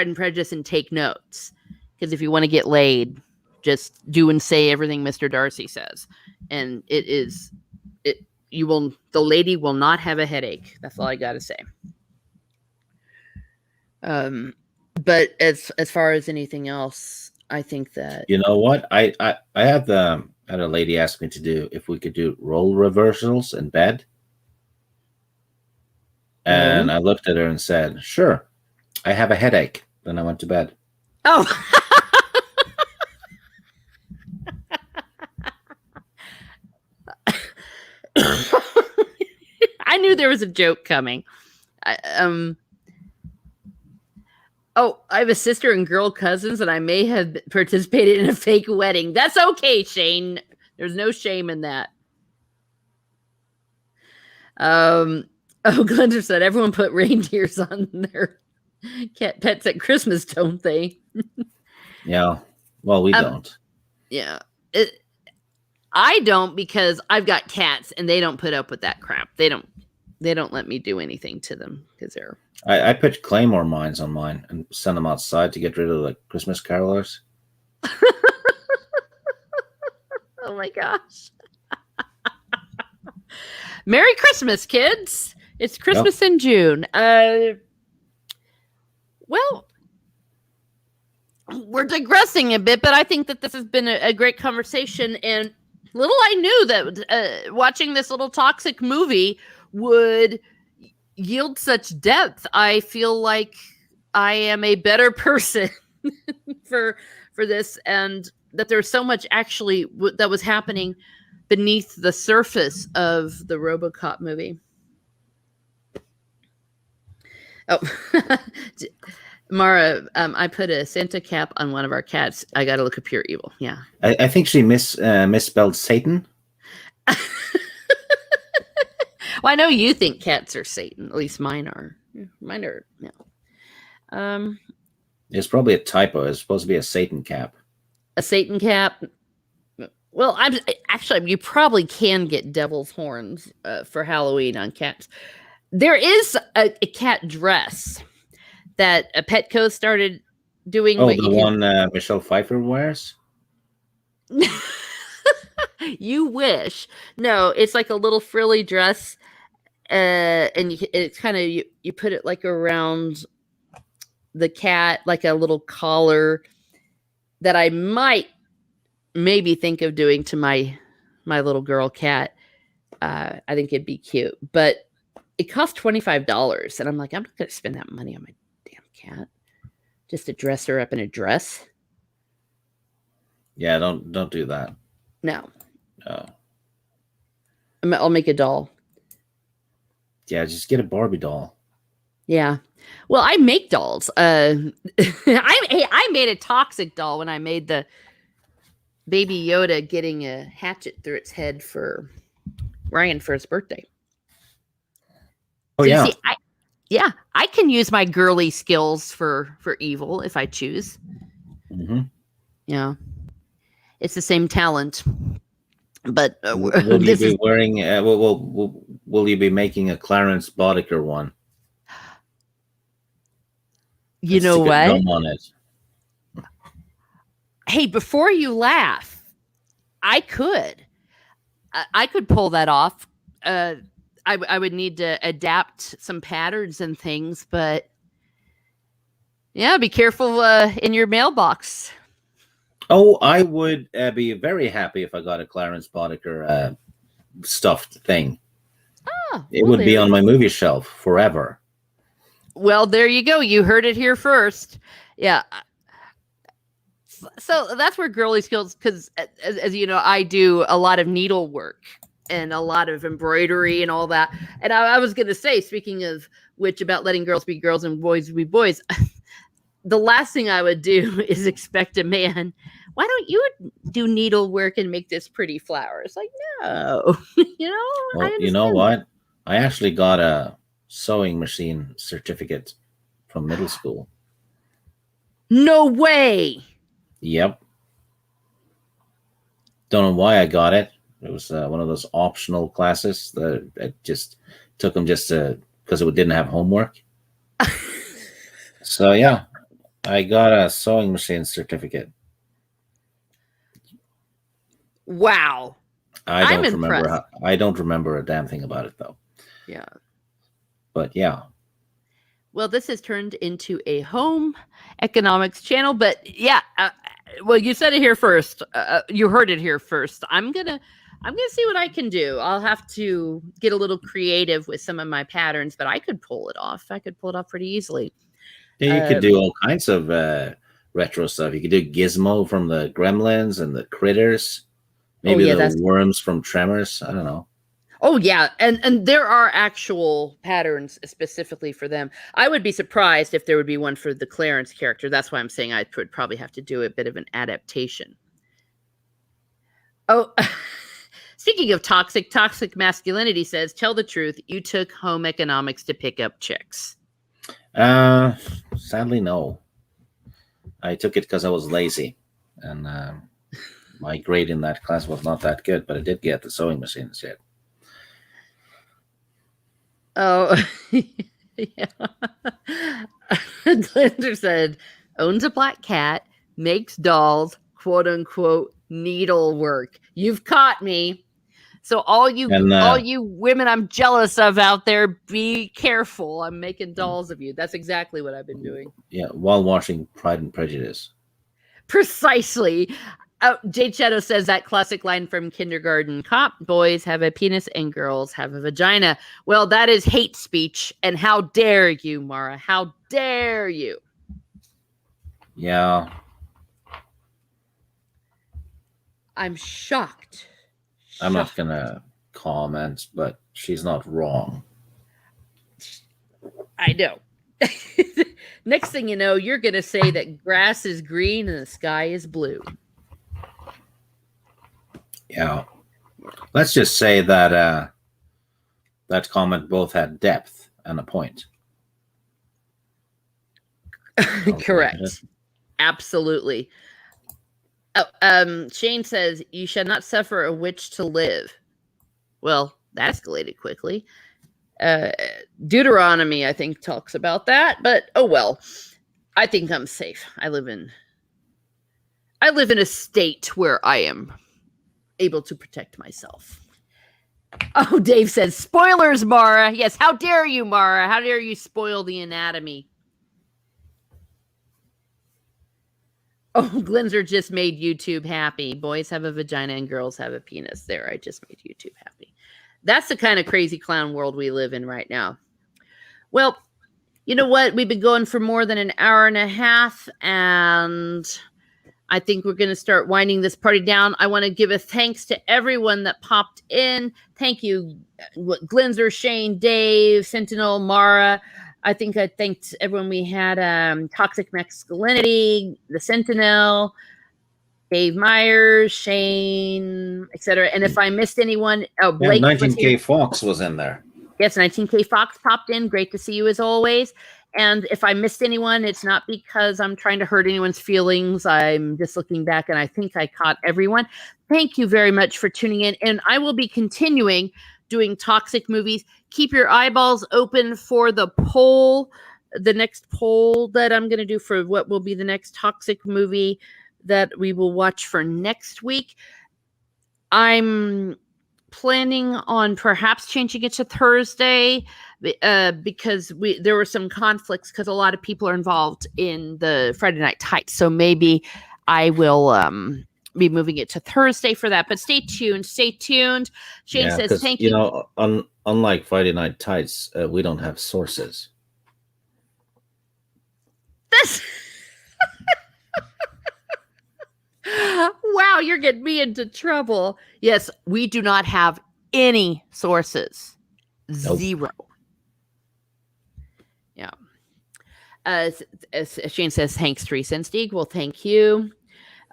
and Prejudice and take notes. Because if you want to get laid, just do and say everything Mr. Darcy says. And the lady will not have a headache. That's all I got to say. But as far as anything else, I think that, you know what, I had a lady ask me to do if we could do role reversals in bed, and I looked at her and said, "Sure, I have a headache." Then I went to bed. Oh. I knew there was a joke coming. I have a sister and girl cousins, and I may have participated in a fake wedding. That's okay, Shane. There's no shame in that. Glenda said everyone put reindeers on their cat pets at Christmas, don't they? Yeah. Well, we don't. Yeah. I don't, because I've got cats and they don't put up with that crap. They don't let me do anything to them because they're. I put Claymore mines on mine and send them outside to get rid of the Christmas carolers. Oh my gosh. Merry Christmas, kids. It's Christmas in June. Well, we're digressing a bit, but I think that this has been a great conversation, and little I knew that watching this little toxic movie would yield such depth. I feel like I am a better person for this, and that there's so much actually that was happening beneath the surface of the RoboCop movie. Oh, Mara, I put a Santa cap on one of our cats. I got to look at pure evil. Yeah. I think she misspelled Satan. Well, I know you think cats are Satan. At least mine are. Mine are, no. It's probably a typo. It's supposed to be a Satan cap. A Satan cap? Well, you probably can get devil's horns for Halloween on cats. There is a cat dress that a Petco started doing. Oh, the one Michelle Pfeiffer wears? You wish. No, it's like a little frilly dress, and it's kind of you put it like around the cat, like a little collar that I might maybe think of doing to my little girl cat. I think it'd be cute, but it cost $25, and I'm like, I'm not going to spend that money on my damn cat just to dress her up in a dress. Yeah, don't do that. No, No. I'll make a doll. Yeah, just get a Barbie doll. Yeah. Well, I make dolls. I made a toxic doll when I made the Baby Yoda getting a hatchet through its head for Ryan for his birthday. Oh So yeah. you see, I can use my girly skills for evil if I choose. Mm-hmm. Yeah, it's the same talent. But Will you be wearing? Will you be making a Clarence Boddicker one? You know what? Gum on it. Hey, before you laugh, I could pull that off. I would need to adapt some patterns and things, but yeah, be careful in your mailbox. Oh, I would be very happy if I got a Clarence Boddicker stuffed thing. It would be on my movie shelf forever. Well, there you go. You heard it here first. Yeah. So that's where girly skills, because as you know, I do a lot of needlework and a lot of embroidery and all that. And I was going to say, speaking of which, about letting girls be girls and boys be boys, the last thing I would do is expect a man, why don't you do needlework and make this pretty flower? It's like, no, Well, you know what? I actually got a sewing machine certificate from middle school. No way. Yep. Don't know why I got it. It was one of those optional classes that I just took them just because it didn't have homework. So yeah, I got a sewing machine certificate. Wow. I'm impressed. I don't remember a damn thing about it though. Yeah. But yeah. Well, this has turned into a home economics channel, but yeah. Well, you said it here first. You heard it here first. I'm gonna see what I can do. I'll have to get a little creative with some of my patterns, but I could pull it off. I could pull it off pretty easily. Yeah, you could do all kinds of retro stuff. You could do Gizmo from the Gremlins and the Critters. Maybe the worms from Tremors. I don't know. Oh yeah, and there are actual patterns specifically for them. I would be surprised if there would be one for the Clarence character. That's why I'm saying I would probably have to do a bit of an adaptation. Oh, speaking of toxic masculinity says, tell the truth, you took home economics to pick up chicks. Sadly, no. I took it because I was lazy, and my grade in that class was not that good, but I did get the sewing machine instead. Oh, yeah. Glander said, owns a black cat, makes dolls, quote unquote, needlework. You've caught me. So all you women I'm jealous of out there, be careful. I'm making dolls of you. That's exactly what I've been doing. Yeah, while watching Pride and Prejudice. Precisely. Jade Shadow says that classic line from Kindergarten Cop, boys have a penis and girls have a vagina. Well, that is hate speech. And how dare you, Mara? How dare you? Yeah. I'm shocked. I'm not going to comment, but she's not wrong. I know. Next thing you know, you're going to say that grass is green and the sky is blue. Yeah. Let's just say that that comment both had depth and a point. Correct. Absolutely. Oh, Shane says, you shall not suffer a witch to live. Well, that escalated quickly. Deuteronomy, I think, talks about that, but oh well. I think I'm safe. I live in a state where I am able to protect myself. Oh, Dave says, spoilers, Mara. Yes, how dare you, Mara? How dare you spoil the anatomy? Oh, Glenzer just made YouTube happy. Boys have a vagina and girls have a penis. There, I just made YouTube happy. That's the kind of crazy clown world we live in right now. Well, you know what? We've been going for more than an hour and a half, and I think we're going to start winding this party down. I want to give a thanks to everyone that popped in. Thank you, Glenzer, Shane, Dave, Sentinel, Mara. I think I thanked everyone. We had Toxic Masculinity, the Sentinel, Dave Myers, Shane, etc. And if I missed anyone, Blake. 19K Fox was in there. Yes, 19K Fox popped in. Great to see you as always. And if I missed anyone, it's not because I'm trying to hurt anyone's feelings. I'm just looking back, and I think I caught everyone. Thank you very much for tuning in. And I will be continuing doing toxic movies. Keep your eyeballs open for the poll, the next poll that I'm going to do for what will be the next toxic movie that we will watch for next week. I'm planning on perhaps changing it to Thursday because there were some conflicts because a lot of people are involved in the Friday Night Tights. So maybe I will be moving it to Thursday for that. But stay tuned. Stay tuned. Shane says thank you. You know, unlike Friday Night Tights, we don't have sources. That's wow, you're getting me into trouble. Yes, we do not have any sources. Nope. Zero. Yeah. As Shane says, thanks, Teresa and Stig. Well, thank you.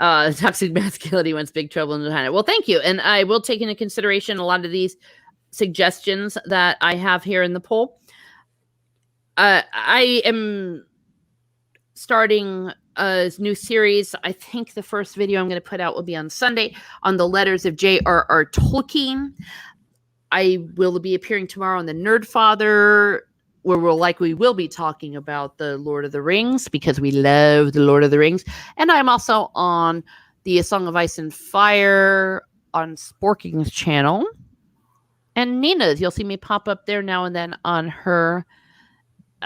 Toxic Masculinity wants Big Trouble in China. Well, thank you. And I will take into consideration a lot of these suggestions that I have here in the poll. I am starting a new series. I think the first video I'm going to put out will be on Sunday on the letters of J.R.R. Tolkien. I will be appearing tomorrow on the Nerd Father, where we will be talking about the Lord of the Rings because we love the Lord of the Rings. And I'm also on the A Song of Ice and Fire on Sporking's channel. And Nina's, you'll see me pop up there now and then on her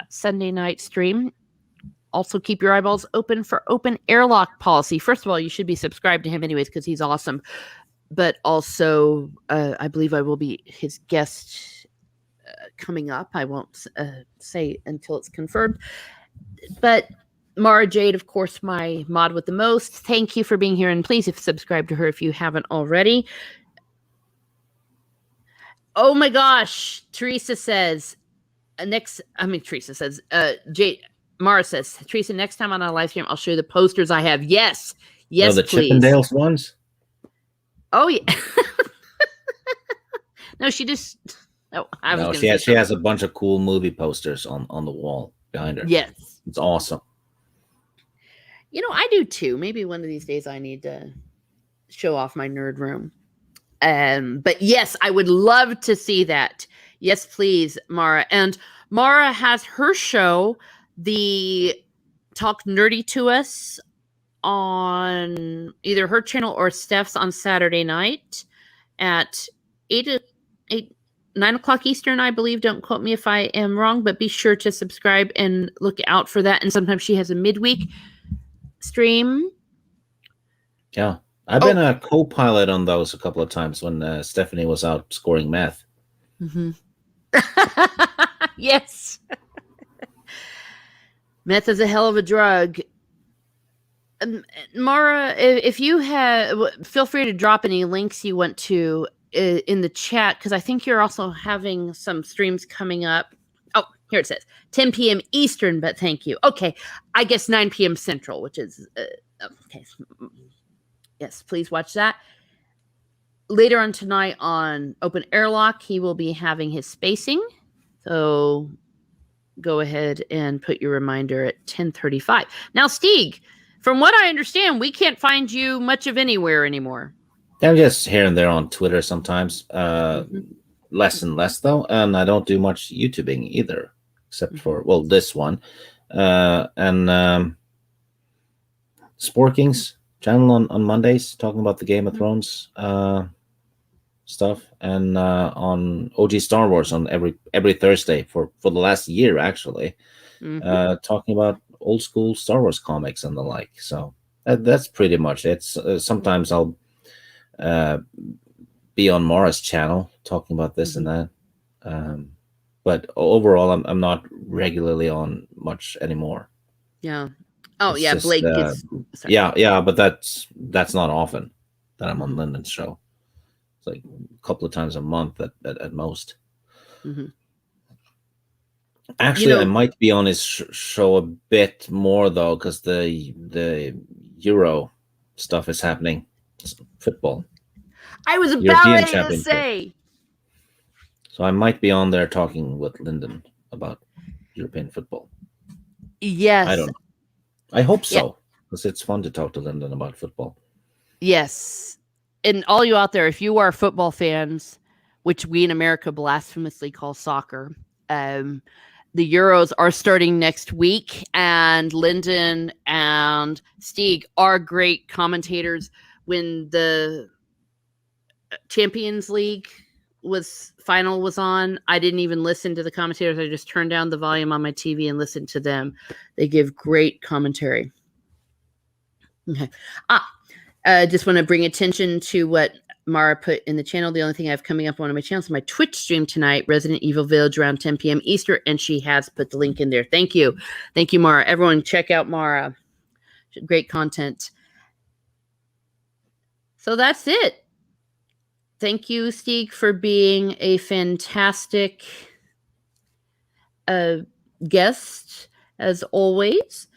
Sunday night stream. Also, keep your eyeballs open for Open Airlock Policy. First of all, you should be subscribed to him anyways because he's awesome. But also, I believe I will be his guest coming up. I won't say until it's confirmed. But Mara Jade, of course, my mod with the most. Thank you for being here. And please subscribe to her if you haven't already. Oh my gosh. Teresa says, Jade. Mara says, Teresa, next time on our live stream, I'll show you the posters I have. Yes. Yes, the please. Chippendales ones? Oh, yeah. No, she just... Oh, she has a bunch of cool movie posters on the wall behind her. Yes. It's awesome. You know, I do too. Maybe one of these days I need to show off my nerd room. But yes, I would love to see that. Yes, please, Mara. And Mara has her show... the Talk Nerdy to Us on either her channel or Steph's on Saturday night at 9 o'clock Eastern, I believe. Don't quote me if I am wrong, but be sure to subscribe and look out for that. And sometimes she has a midweek stream. Yeah. I've been a co-pilot on those a couple of times when Stephanie was out scoring meth. Mm-hmm. Yes. Meth is a hell of a drug. Mara, if you have, feel free to drop any links you want to in the chat, because I think you're also having some streams coming up. Oh, here it says 10 p.m. Eastern, but thank you. Okay, I guess 9 p.m. Central, which is, okay. Yes, please watch that. Later on tonight on Open Airlock, he will be having his spacing. So... go ahead and put your reminder at 10:35. Now, Stig, from what I understand, we can't find you much of anywhere anymore. I'm just here and there on Twitter sometimes. Less and less, though. And I don't do much YouTubing either, except for, well, this one. And Sporking's channel on Mondays, talking about the Game of Thrones stuff, and on OG Star Wars on every Thursday for the last year, actually, talking about old school Star Wars comics and the like. So that's pretty much it. Sometimes I'll be on Mara's channel talking about this and that. But overall, I'm not regularly on much anymore. Yeah. Oh, It's yeah. just, Blake gets. Sorry. yeah, but that's not often that I'm on Lyndon's show. It's like a couple of times a month at most. Mm-hmm. Actually, I might be on his show a bit more though, because the Euro stuff is happening. Football. I was about European to Championship. say. So I might be on there talking with Lyndon about European football. Yes. I don't know. I hope so, because it's fun to talk to Lyndon about football. Yes. And all you out there, if you are football fans, which we in America blasphemously call soccer, the Euros are starting next week, and Lyndon and Stig are great commentators. When the Champions League final was on, I didn't even listen to the commentators. I just turned down the volume on my TV and listened to them. They give great commentary. Okay. Just want to bring attention to what Mara put in the channel. The only thing I have coming up on one of my channels is my Twitch stream tonight, Resident Evil Village, around 10 p.m. Eastern, and she has put the link in there. Thank you. Thank you, Mara. Everyone check out Mara. Great content. So that's it. Thank you, Stig, for being a fantastic guest, as always,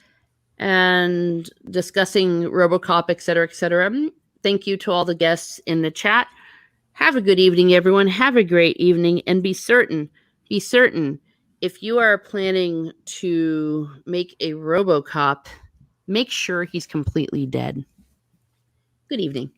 and discussing RoboCop, etc., etc. Thank you to all the guests in the chat. Have a good evening, everyone. Have a great evening, and be certain, if you are planning to make a RoboCop, make sure he's completely dead. Good evening.